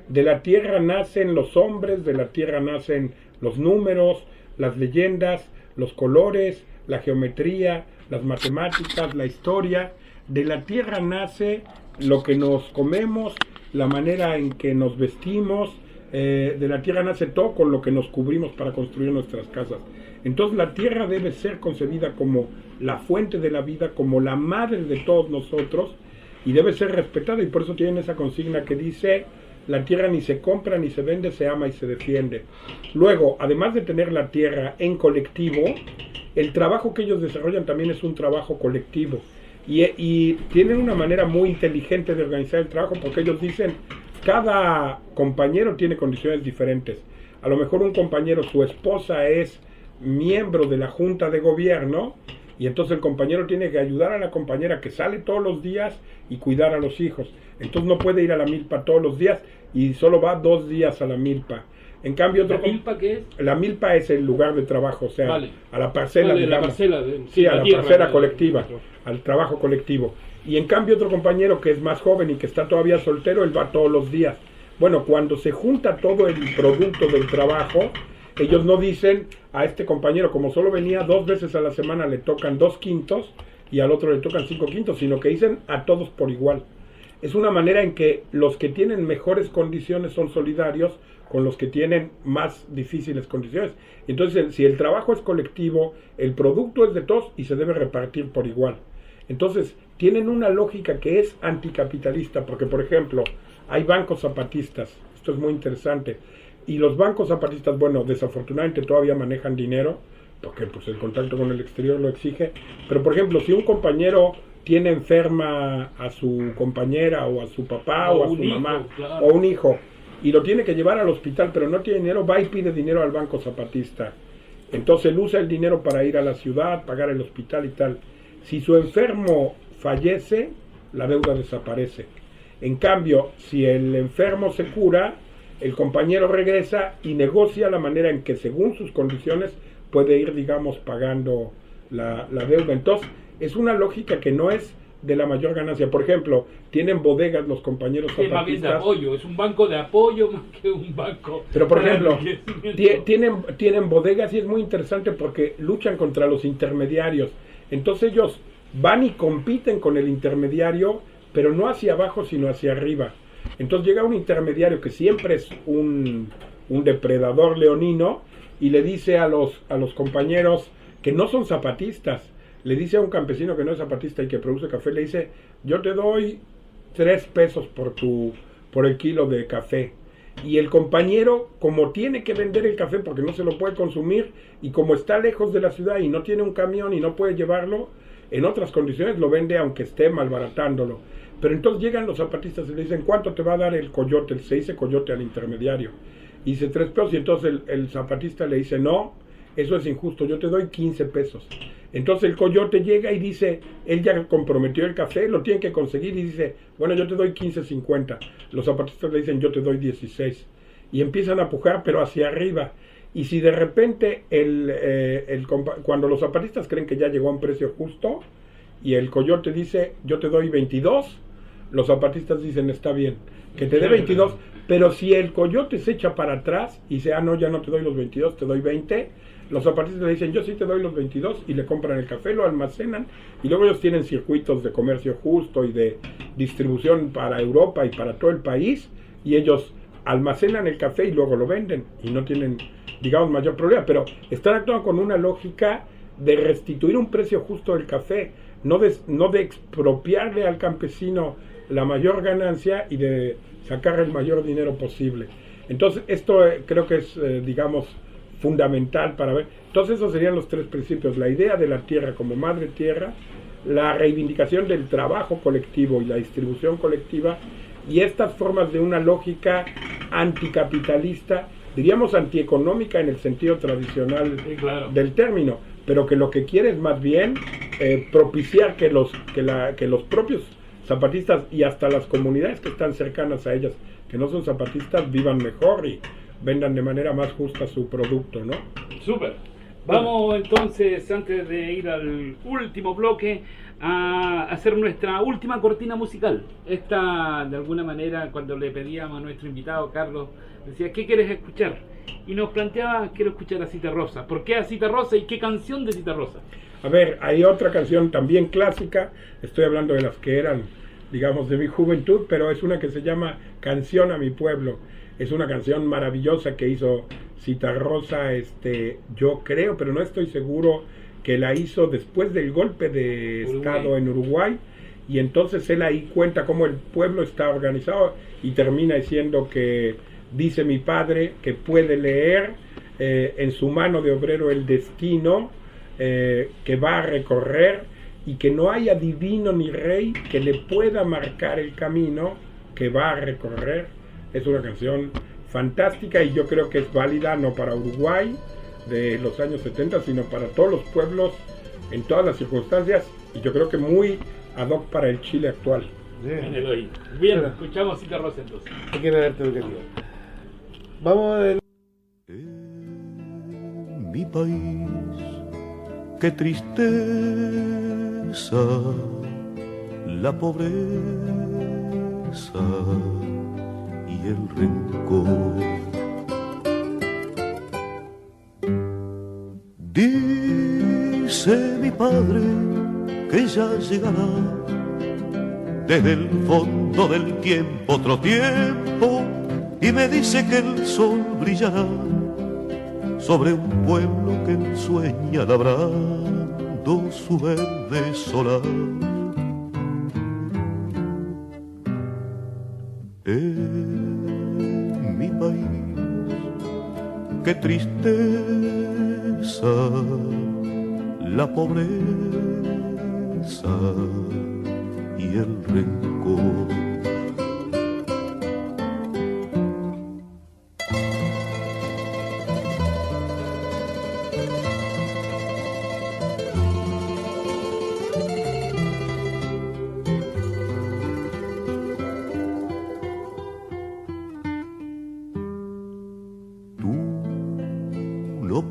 [SPEAKER 5] De la tierra nacen los hombres, de la tierra nacen los números, las leyendas, los colores, la geometría, las matemáticas, la historia. De la tierra nace lo que nos comemos, la manera en que nos vestimos. De la tierra nace todo con lo que nos cubrimos para construir nuestras casas. Entonces la tierra debe ser concebida como la fuente de la vida, como la madre de todos nosotros, y debe ser respetada, y por eso tienen esa consigna que dice la tierra ni se compra ni se vende, se ama y se defiende. Luego, además de tener la tierra en colectivo, el trabajo que ellos desarrollan también es un trabajo colectivo, Y tienen una manera muy inteligente de organizar el trabajo, porque ellos dicen, cada compañero tiene condiciones diferentes. A lo mejor un compañero, su esposa es miembro de la junta de gobierno, y entonces el compañero tiene que ayudar a la compañera que sale todos los días y cuidar a los hijos. Entonces no puede ir a la milpa todos los días y solo va 2 días a la milpa. En cambio,
[SPEAKER 4] ¿La milpa qué es?
[SPEAKER 5] La milpa es el lugar de trabajo, o sea,
[SPEAKER 4] vale.
[SPEAKER 5] a la parcela,
[SPEAKER 4] vale,
[SPEAKER 5] digamos.
[SPEAKER 4] La parcela
[SPEAKER 5] sí, a la parcela
[SPEAKER 4] de,
[SPEAKER 5] colectiva, al trabajo colectivo. Y en cambio otro compañero que es más joven y que está todavía soltero, él va todos los días. Bueno, cuando se junta todo el producto del trabajo, ellos no dicen a este compañero, como solo venía 2 veces a la semana, le tocan 2 quintos y al otro le tocan 5 quintos, sino que dicen a todos por igual. Es una manera en que los que tienen mejores condiciones son solidarios con los que tienen más difíciles condiciones. Entonces, si el trabajo es colectivo, el producto es de todos y se debe repartir por igual. Entonces, tienen una lógica que es anticapitalista, porque, por ejemplo, hay bancos zapatistas, esto es muy interesante, y los bancos zapatistas, bueno, desafortunadamente todavía manejan dinero, porque pues el contacto con el exterior lo exige, pero por ejemplo, si un compañero tiene enferma a su compañera o a su papá o a su mamá, claro, o un hijo, y lo tiene que llevar al hospital, pero no tiene dinero, va y pide dinero al banco zapatista. Entonces él usa el dinero para ir a la ciudad, pagar el hospital y tal. Si su enfermo fallece, la deuda desaparece. En cambio, si el enfermo se cura, el compañero regresa y negocia la manera en que, según sus condiciones, puede ir, digamos, pagando la deuda. Entonces, es una lógica que no es de la mayor ganancia. Por ejemplo, tienen bodegas los compañeros zapatistas.
[SPEAKER 4] Más bien de apoyo, es un banco de apoyo más que un banco.
[SPEAKER 5] Pero por ejemplo, tienen bodegas y es muy interesante porque luchan contra los intermediarios. Entonces ellos van y compiten con el intermediario, pero no hacia abajo sino hacia arriba. Entonces llega un intermediario que siempre es un depredador leonino y le dice a los compañeros que no son zapatistas, le dice a un campesino que no es zapatista y que produce café, le dice, yo te doy 3 pesos por el kilo de café. Y el compañero, como tiene que vender el café porque no se lo puede consumir, y como está lejos de la ciudad y no tiene un camión y no puede llevarlo, en otras condiciones lo vende aunque esté malbaratándolo. Pero entonces llegan los zapatistas y le dicen, ¿cuánto te va a dar el coyote? Se dice coyote al intermediario. Y dice 3 pesos, y entonces el zapatista le dice, no, eso es injusto, yo te doy 15 pesos. Entonces el coyote llega y dice, él ya comprometió el café, lo tiene que conseguir, y dice, bueno, yo te doy 15.50. Los zapatistas le dicen, yo te doy 16. Y empiezan a pujar, pero hacia arriba. Y si de repente cuando los zapatistas creen que ya llegó a un precio justo, y el coyote dice, yo te doy 22, los zapatistas dicen, está bien, que te dé 22, pero si el coyote se echa para atrás y dice, no, ya no te doy los 22, te doy 20, los zapatistas le dicen, yo sí te doy los 22, y le compran el café, lo almacenan, y luego ellos tienen circuitos de comercio justo y de distribución para Europa y para todo el país, y ellos almacenan el café y luego lo venden, y no tienen, digamos, mayor problema, pero están actuando con una lógica de restituir un precio justo del café, no de expropiarle al campesino la mayor ganancia y de sacar el mayor dinero posible. Entonces, esto creo que es, digamos, fundamental para ver. Entonces, esos serían los 3 principios: la idea de la tierra como madre tierra, la reivindicación del trabajo colectivo y la distribución colectiva, y estas formas de una lógica anticapitalista, diríamos antieconómica en el sentido tradicional, sí, claro, del término, pero que lo que quiere es más bien propiciar que los propios zapatistas y hasta las comunidades que están cercanas a ellas, que no son zapatistas, vivan mejor y vendan de manera más justa su producto, ¿no?
[SPEAKER 4] Súper. Vamos entonces, antes de ir al último bloque, a hacer nuestra última cortina musical. Esta, de alguna manera, cuando le pedíamos a nuestro invitado, Carlos, decía, ¿qué quieres escuchar? Y nos planteaba, quiero escuchar a Cita Rosa. ¿Por qué a Cita Rosa y qué canción de Cita Rosa?
[SPEAKER 5] A ver, hay otra canción también clásica, estoy hablando de las que eran, digamos, de mi juventud, pero es una que se llama Canción a mi pueblo. Es una canción maravillosa que hizo Cita Rosa, yo creo, pero no estoy seguro, que la hizo después del golpe de Estado en Uruguay, y entonces él ahí cuenta cómo el pueblo está organizado y termina diciendo que dice mi padre que puede leer en su mano de obrero el destino que va a recorrer, y que no haya divino ni rey que le pueda marcar el camino que va a recorrer. Es una canción fantástica y yo creo que es válida no para Uruguay de los años 70, sino para todos los pueblos en todas las circunstancias, y yo creo que muy ad hoc para el Chile actual.
[SPEAKER 4] En el oído. Bien, escuchamos Cita Rosa entonces.
[SPEAKER 3] Hay que darte educativa. Vamos a ver.
[SPEAKER 7] Mi país, qué tristeza, la pobreza y el rencor. Dice mi padre que ya llegará desde el fondo del tiempo otro tiempo, y me dice que el sol brillará sobre un pueblo que ensueña labrando su verde solar. En mi país, qué tristeza, la pobreza y el rencor.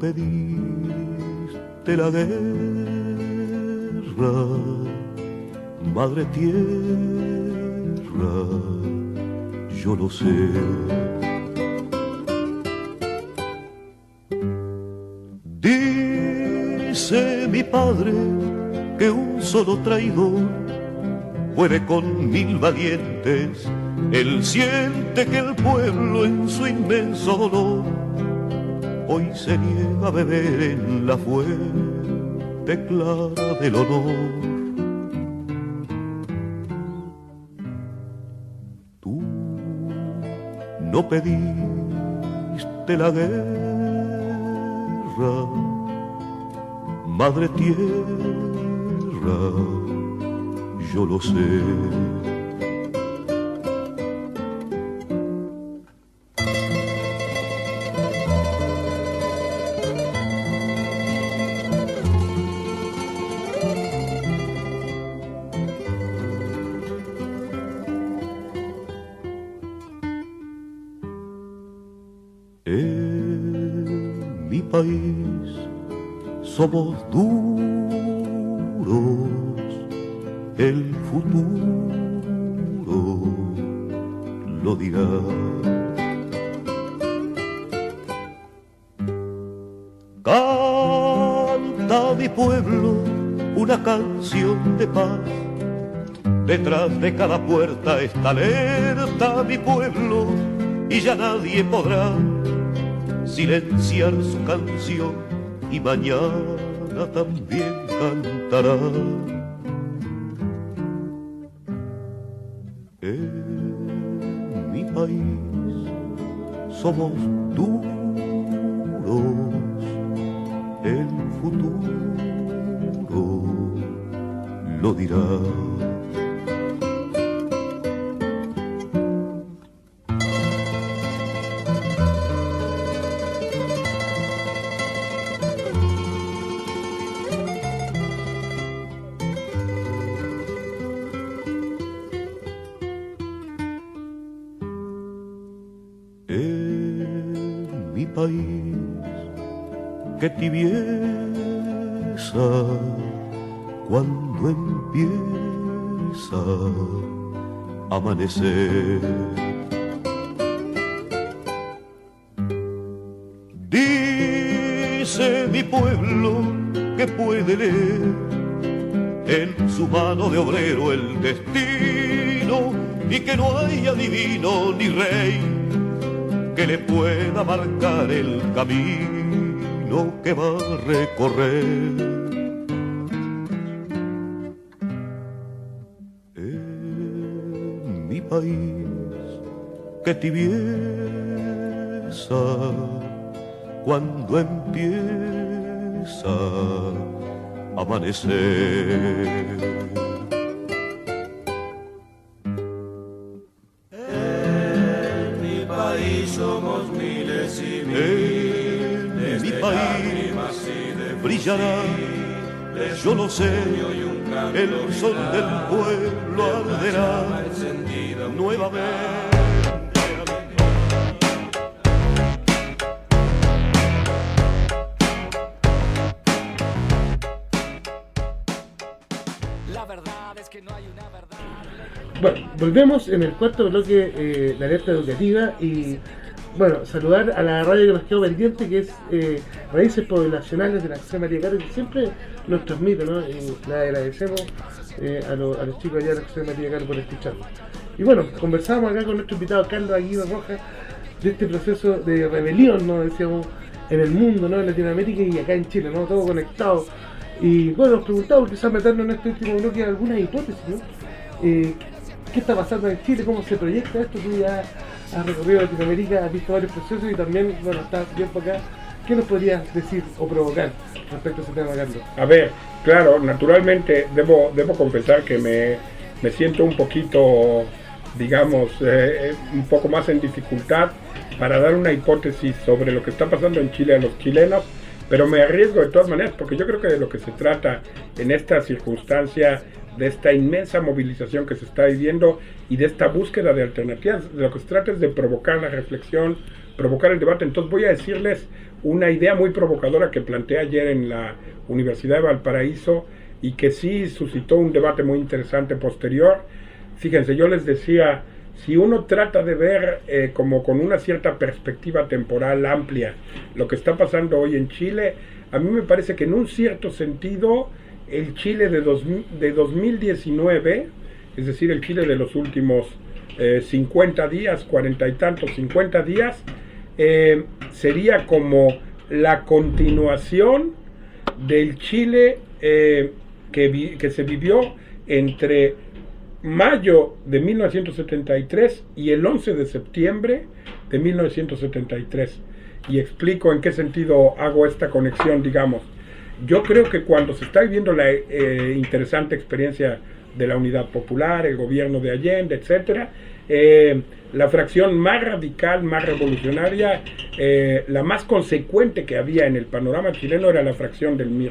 [SPEAKER 7] Pediste la guerra, madre tierra, yo lo sé. Dice mi padre que un solo traidor puede con 1000 valientes. Él siente que el pueblo en su inmenso dolor hoy se niega a beber en la fuente clara del honor. Tú no pediste la guerra, madre tierra, yo lo sé. En mi país somos duros, el futuro lo dirá. Canta mi pueblo una canción de paz, detrás de cada puerta está alerta mi pueblo, y ya nadie podrá silenciar su canción, y mañana también cantará. En mi país somos duros, el futuro lo dirá. En mi país, qué tibieza cuando empieza a amanecer. Dice mi pueblo que puede leer en su mano de obrero el destino, y que no hay adivino ni rey que le pueda marcar el camino que va a recorrer. En mi país, qué tibieza cuando empieza a
[SPEAKER 6] amanecer.
[SPEAKER 9] En mi país somos miles y miles, mi país brillará, yo lo sé, el sol del pueblo arderá nuevamente.
[SPEAKER 3] Bueno, volvemos en el cuarto bloque, la alerta educativa, y bueno, saludar a la radio que nos quedó pendiente, que es Raíces Poblacionales de la José María Caro, que siempre nos transmite, ¿no? Y le agradecemos a los chicos allá de la José María Caro por escucharnos. Y bueno, conversamos acá con nuestro invitado Carlos Aguido Rojas de este proceso de rebelión, ¿no? Decíamos, en el mundo, ¿no? En Latinoamérica y acá en Chile, ¿no? Todo conectado. Y bueno, nos preguntamos, quizás meternos en este último bloque algunas hipótesis, ¿no? ¿Qué está pasando en Chile? ¿Cómo se proyecta esto? Tú ya has recorrido Latinoamérica, has visto varios procesos y también, bueno, estás tiempo acá. ¿Qué nos podrías decir o provocar respecto a ese tema, Carlos?
[SPEAKER 5] A ver, claro, naturalmente debo confesar que me siento un poquito, digamos, un poco más en dificultad para dar una hipótesis sobre lo que está pasando en Chile a los chilenos, pero me arriesgo de todas maneras, porque yo creo que de lo que se trata en esta circunstancia, de esta inmensa movilización que se está viviendo y de esta búsqueda de alternativas, de lo que se trata es de provocar la reflexión, provocar el debate. Entonces voy a decirles una idea muy provocadora que planteé ayer en la Universidad de Valparaíso y que sí suscitó un debate muy interesante posterior. Fíjense, yo les decía, si uno trata de ver como con una cierta perspectiva temporal amplia lo que está pasando hoy en Chile, a mí me parece que en un cierto sentido el Chile de 2019, es decir, el Chile de los últimos 50 días, 40 y tantos, 50 días, sería como la continuación del Chile que se vivió entre mayo de 1973 y el 11 de septiembre de 1973. Y explico en qué sentido hago esta conexión, digamos. Yo creo que cuando se está viviendo la interesante experiencia de la Unidad Popular, el gobierno de Allende, etcétera, la fracción más radical, más revolucionaria, la más consecuente que había en el panorama chileno era la fracción del MIR.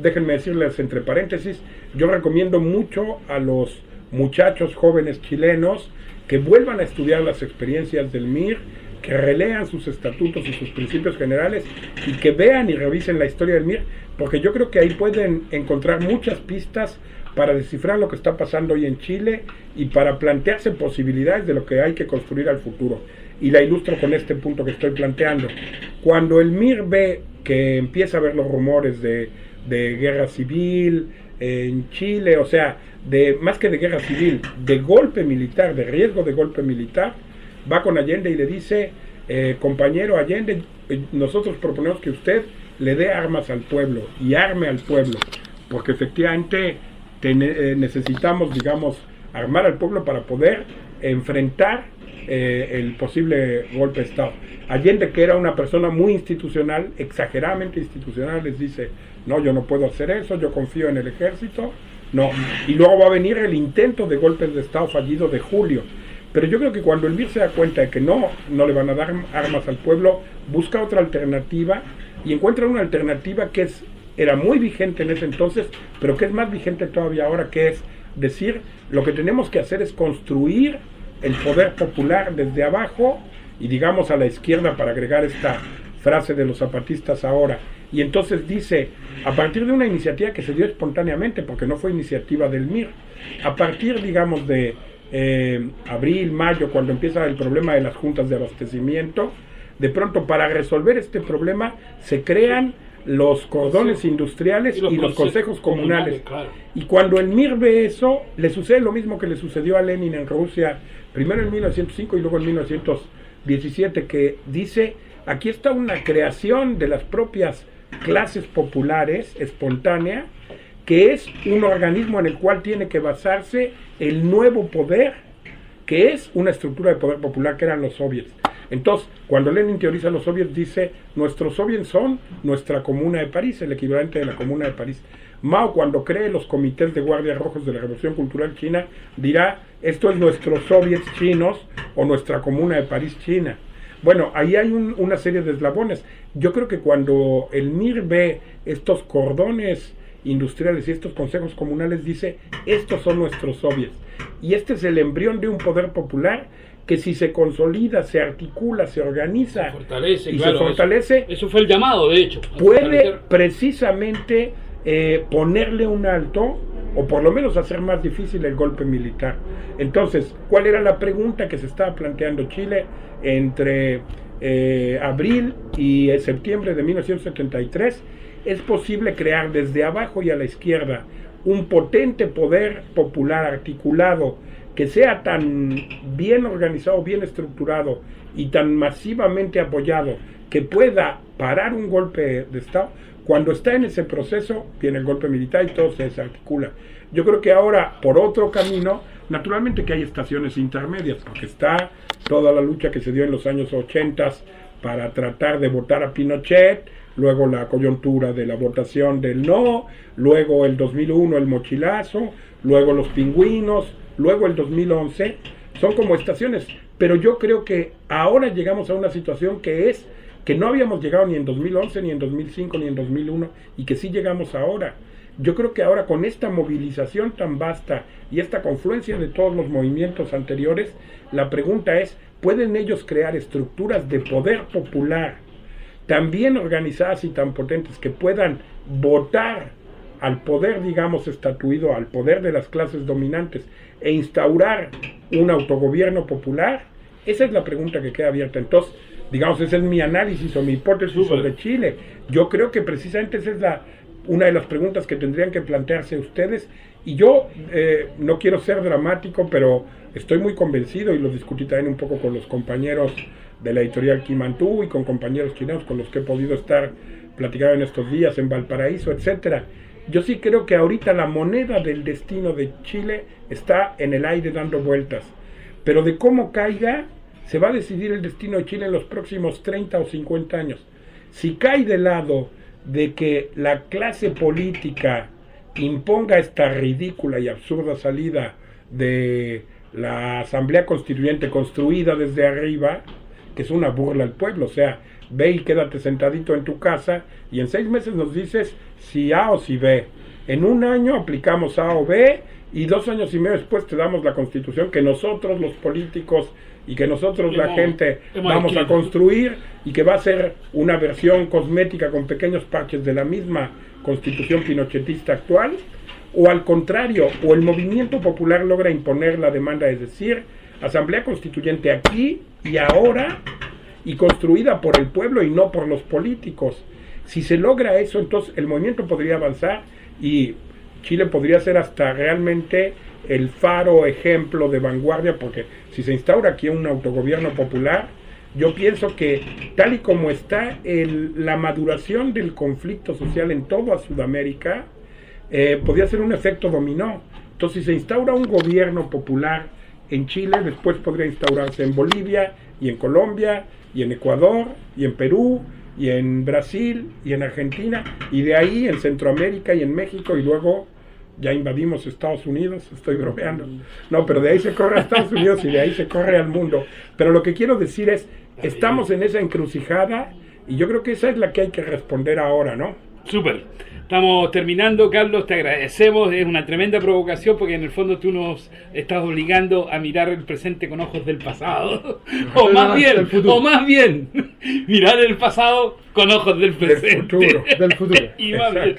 [SPEAKER 5] Déjenme decirles entre paréntesis, yo recomiendo mucho a los muchachos jóvenes chilenos que vuelvan a estudiar las experiencias del MIR, que relean sus estatutos y sus principios generales y que vean y revisen la historia del MIR, porque yo creo que ahí pueden encontrar muchas pistas para descifrar lo que está pasando hoy en Chile y para plantearse posibilidades de lo que hay que construir al futuro. Y la ilustro con este punto que estoy planteando. Cuando el MIR ve que empieza a haber los rumores de guerra civil en Chile, o sea, más que de guerra civil, de golpe militar, de riesgo de golpe militar, va con Allende y le dice, compañero Allende, nosotros proponemos que usted le dé armas al pueblo y arme al pueblo, porque efectivamente necesitamos, digamos, armar al pueblo para poder enfrentar el posible golpe de Estado. Allende, que era una persona muy institucional, exageradamente institucional, les dice, no, yo no puedo hacer eso, yo confío en el ejército, no. Y luego va a venir el intento de golpe de Estado fallido de julio. Pero yo creo que cuando el MIR se da cuenta de que no le van a dar armas al pueblo, busca otra alternativa y encuentra una alternativa que era muy vigente en ese entonces, pero que es más vigente todavía ahora, que es decir, lo que tenemos que hacer es construir el poder popular desde abajo y digamos a la izquierda, para agregar esta frase de los zapatistas ahora. Y entonces dice, a partir de una iniciativa que se dio espontáneamente, porque no fue iniciativa del MIR, a partir, digamos, de abril, mayo, cuando empieza el problema de las juntas de abastecimiento, de pronto para resolver este problema se crean los cordones industriales y los consejos comunales. Claro. Y cuando el MIR ve eso, le sucede lo mismo que le sucedió a Lenin en Rusia, primero en 1905 y luego en 1917, que dice, aquí está una creación de las propias clases populares, espontánea, que es un organismo en el cual tiene que basarse el nuevo poder, que es una estructura de poder popular que eran los soviets. Entonces, cuando Lenin teoriza los soviets, dice, nuestros soviets son nuestra Comuna de París, el equivalente de la Comuna de París. Mao, cuando cree los comités de guardias rojos de la Revolución Cultural China, dirá, esto es nuestros soviets chinos o nuestra Comuna de París China. Bueno, ahí hay una serie de eslabones. Yo creo que cuando el MIR ve estos cordones industriales y estos consejos comunales, dice, estos son nuestros soviets. Y este es el embrión de un poder popular que si se consolida, se articula, se organiza, se fortalece,
[SPEAKER 4] eso fue el llamado, de hecho,
[SPEAKER 5] puede precisamente ponerle un alto, o por lo menos hacer más difícil el golpe militar. Entonces, ¿cuál era la pregunta que se estaba planteando Chile entre abril y septiembre de 1973? ¿Es posible crear desde abajo y a la izquierda un potente poder popular articulado que sea tan bien organizado, bien estructurado y tan masivamente apoyado que pueda parar un golpe de Estado? Cuando está en ese proceso, viene el golpe militar y todo se desarticula. Yo creo que ahora, por otro camino, naturalmente que hay estaciones intermedias, porque está toda la lucha que se dio en los años 80 para tratar de votar a Pinochet, luego la coyuntura de la votación del no, luego el 2001 el mochilazo, luego los pingüinos, luego el 2011, son como estaciones, pero yo creo que ahora llegamos a una situación que no habíamos llegado ni en 2011, ni en 2005, ni en 2001, y que sí llegamos ahora. Yo creo que ahora con esta movilización tan vasta y esta confluencia de todos los movimientos anteriores, la pregunta es, ¿pueden ellos crear estructuras de poder popular tan bien organizadas y tan potentes que puedan votar al poder, digamos, estatuido, al poder de las clases dominantes e instaurar un autogobierno popular? Esa es la pregunta que queda abierta. Entonces, digamos, ese es mi análisis o mi hipótesis sobre Chile. Yo creo que precisamente esa es una de las preguntas que tendrían que plantearse ustedes, y yo no quiero ser dramático, pero estoy muy convencido, y lo discutí también un poco con los compañeros de la editorial Kimantú y con compañeros chilenos con los que he podido estar platicando en estos días en Valparaíso, etcétera. Yo sí creo que ahorita la moneda del destino de Chile está en el aire dando vueltas, pero de cómo caiga se va a decidir el destino de Chile en los próximos 30 o 50 años. Si cae del lado de que la clase política imponga esta ridícula y absurda salida de la Asamblea Constituyente construida desde arriba, que es una burla al pueblo, o sea, ve y quédate sentadito en tu casa y en 6 meses nos dices si A o si B. En un año aplicamos A o B y 2 años y medio después te damos la Constitución que nosotros los políticos y que nosotros la gente vamos a construir, y que va a ser una versión cosmética con pequeños parches de la misma Constitución pinochetista actual, o al contrario, o el movimiento popular logra imponer la demanda, es decir, Asamblea Constituyente aquí y ahora, y construida por el pueblo y no por los políticos. Si se logra eso, entonces el movimiento podría avanzar y Chile podría ser hasta realmente el faro, ejemplo de vanguardia, porque si se instaura aquí un autogobierno popular, yo pienso que tal y como está la maduración del conflicto social en toda Sudamérica, podría ser un efecto dominó. Entonces, si se instaura un gobierno popular en Chile, después podría instaurarse en Bolivia, y en Colombia, y en Ecuador, y en Perú, y en Brasil, y en Argentina, y de ahí en Centroamérica y en México, y luego ya invadimos Estados Unidos, estoy bromeando. No, pero de ahí se corre a Estados Unidos y de ahí se corre al mundo. Pero lo que quiero decir es, estamos en esa encrucijada y yo creo que esa es la que hay que responder ahora, ¿no?
[SPEAKER 4] Súper. Estamos terminando, Carlos, te agradecemos, es una tremenda provocación porque en el fondo tú nos estás obligando a mirar el presente con ojos del pasado, o más bien, mirar el pasado con ojos del presente.
[SPEAKER 3] Del futuro.
[SPEAKER 4] Y más bien.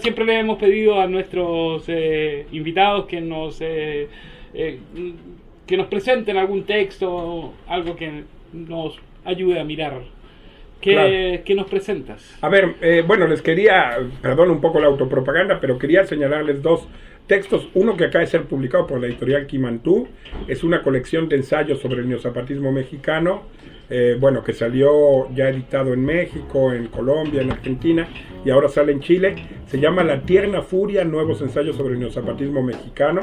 [SPEAKER 4] Siempre le hemos pedido a nuestros invitados que nos presenten algún texto, algo que nos ayude a mirar. ¿Qué nos presentas?
[SPEAKER 5] A ver, bueno, les quería, perdón un poco la autopropaganda, pero quería señalarles 2 textos. Uno que acaba de ser publicado por la editorial Kimantú, es una colección de ensayos sobre el neozapatismo mexicano, bueno, que salió ya editado en México, en Colombia, en Argentina, y ahora sale en Chile. Se llama La Tierna Furia, nuevos ensayos sobre el neozapatismo mexicano.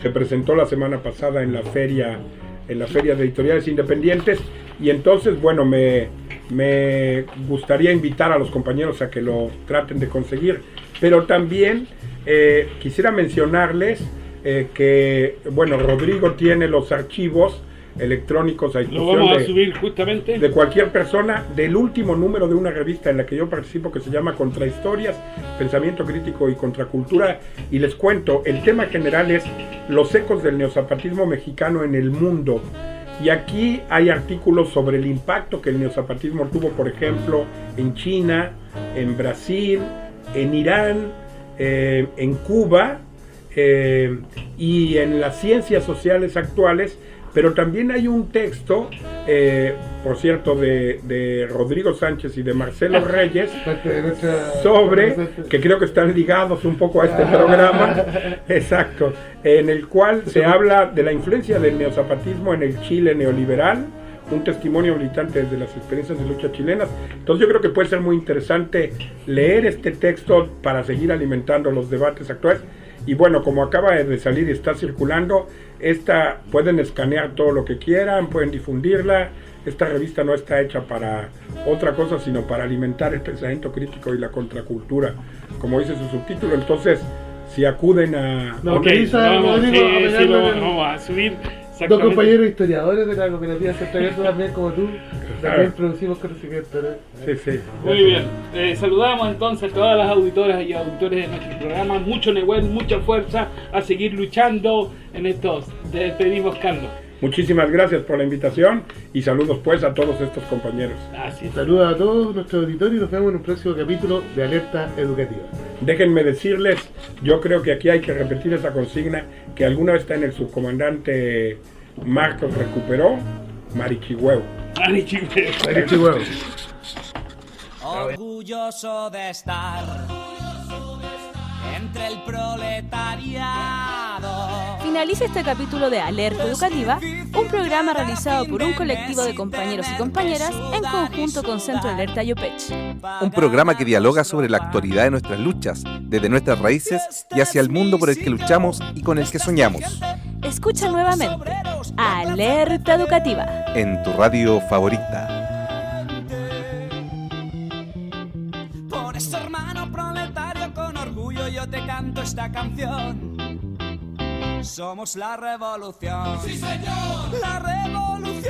[SPEAKER 5] Se presentó la semana pasada en la feria de editoriales independientes, Y entonces, bueno, me gustaría invitar a los compañeros a que lo traten de conseguir. Pero también quisiera mencionarles que, bueno, Rodrigo tiene los archivos electrónicos a disposición
[SPEAKER 4] lo vamos a subir justamente
[SPEAKER 5] de cualquier persona del último número de una revista en la que yo participo que se llama Contrahistorias, Pensamiento Crítico y Contracultura, y les cuento, el tema general es los ecos del neozapatismo mexicano en el mundo, y aquí hay artículos sobre el impacto que el neozapatismo tuvo, por ejemplo, en China, en Brasil, en Irán, en Cuba y en las ciencias sociales actuales. Pero también hay un texto, por cierto, de Rodrigo Sánchez y de Marcelo Reyes, sobre, que creo que están ligados un poco a este programa, exacto, en el cual se habla de la influencia del neozapatismo en el Chile neoliberal, un testimonio militante desde las experiencias de lucha chilenas. Entonces yo creo que puede ser muy interesante leer este texto para seguir alimentando los debates actuales. Y bueno, como acaba de salir y está circulando, pueden escanear todo lo que quieran, pueden difundirla. Esta revista no está hecha para otra cosa, sino para alimentar el pensamiento crítico y la contracultura, como dice su subtítulo. Entonces, si acuden a...
[SPEAKER 4] vamos a subir.
[SPEAKER 3] Dos compañeros historiadores de la cooperativa Centro Abierto también, como tú, también producimos conocimiento, ¿no?
[SPEAKER 5] Sí.
[SPEAKER 4] Muy bien. Saludamos entonces a todas las auditoras y auditores de nuestro programa. Mucho Nehuen, mucha fuerza a seguir luchando en estos. Te despedimos, Carlos.
[SPEAKER 5] Muchísimas gracias por la invitación y saludos pues a todos estos compañeros.
[SPEAKER 4] Gracias.
[SPEAKER 3] Saludos a todos nuestros auditores y nos vemos en un próximo capítulo de Alerta Educativa.
[SPEAKER 5] Déjenme decirles, yo creo que aquí hay que repetir esa consigna que alguna vez está en el subcomandante Marcos recuperó, Marichihuevo.
[SPEAKER 4] Marichihuevo.
[SPEAKER 10] Orgulloso de estar entre el proletariado.
[SPEAKER 1] Finaliza este capítulo de Alerta Educativa, un programa realizado por un colectivo de compañeros y compañeras en conjunto con Centro Alerta Yopech.
[SPEAKER 2] Un programa que dialoga sobre la actualidad de nuestras luchas, desde nuestras raíces y hacia el mundo por el que luchamos y con el que soñamos.
[SPEAKER 1] Escucha nuevamente Alerta Educativa
[SPEAKER 2] en tu radio favorita.
[SPEAKER 10] Por eso, hermano proletario, con orgullo yo te canto esta canción. Somos la revolución. ¡Sí, señor! La revolución.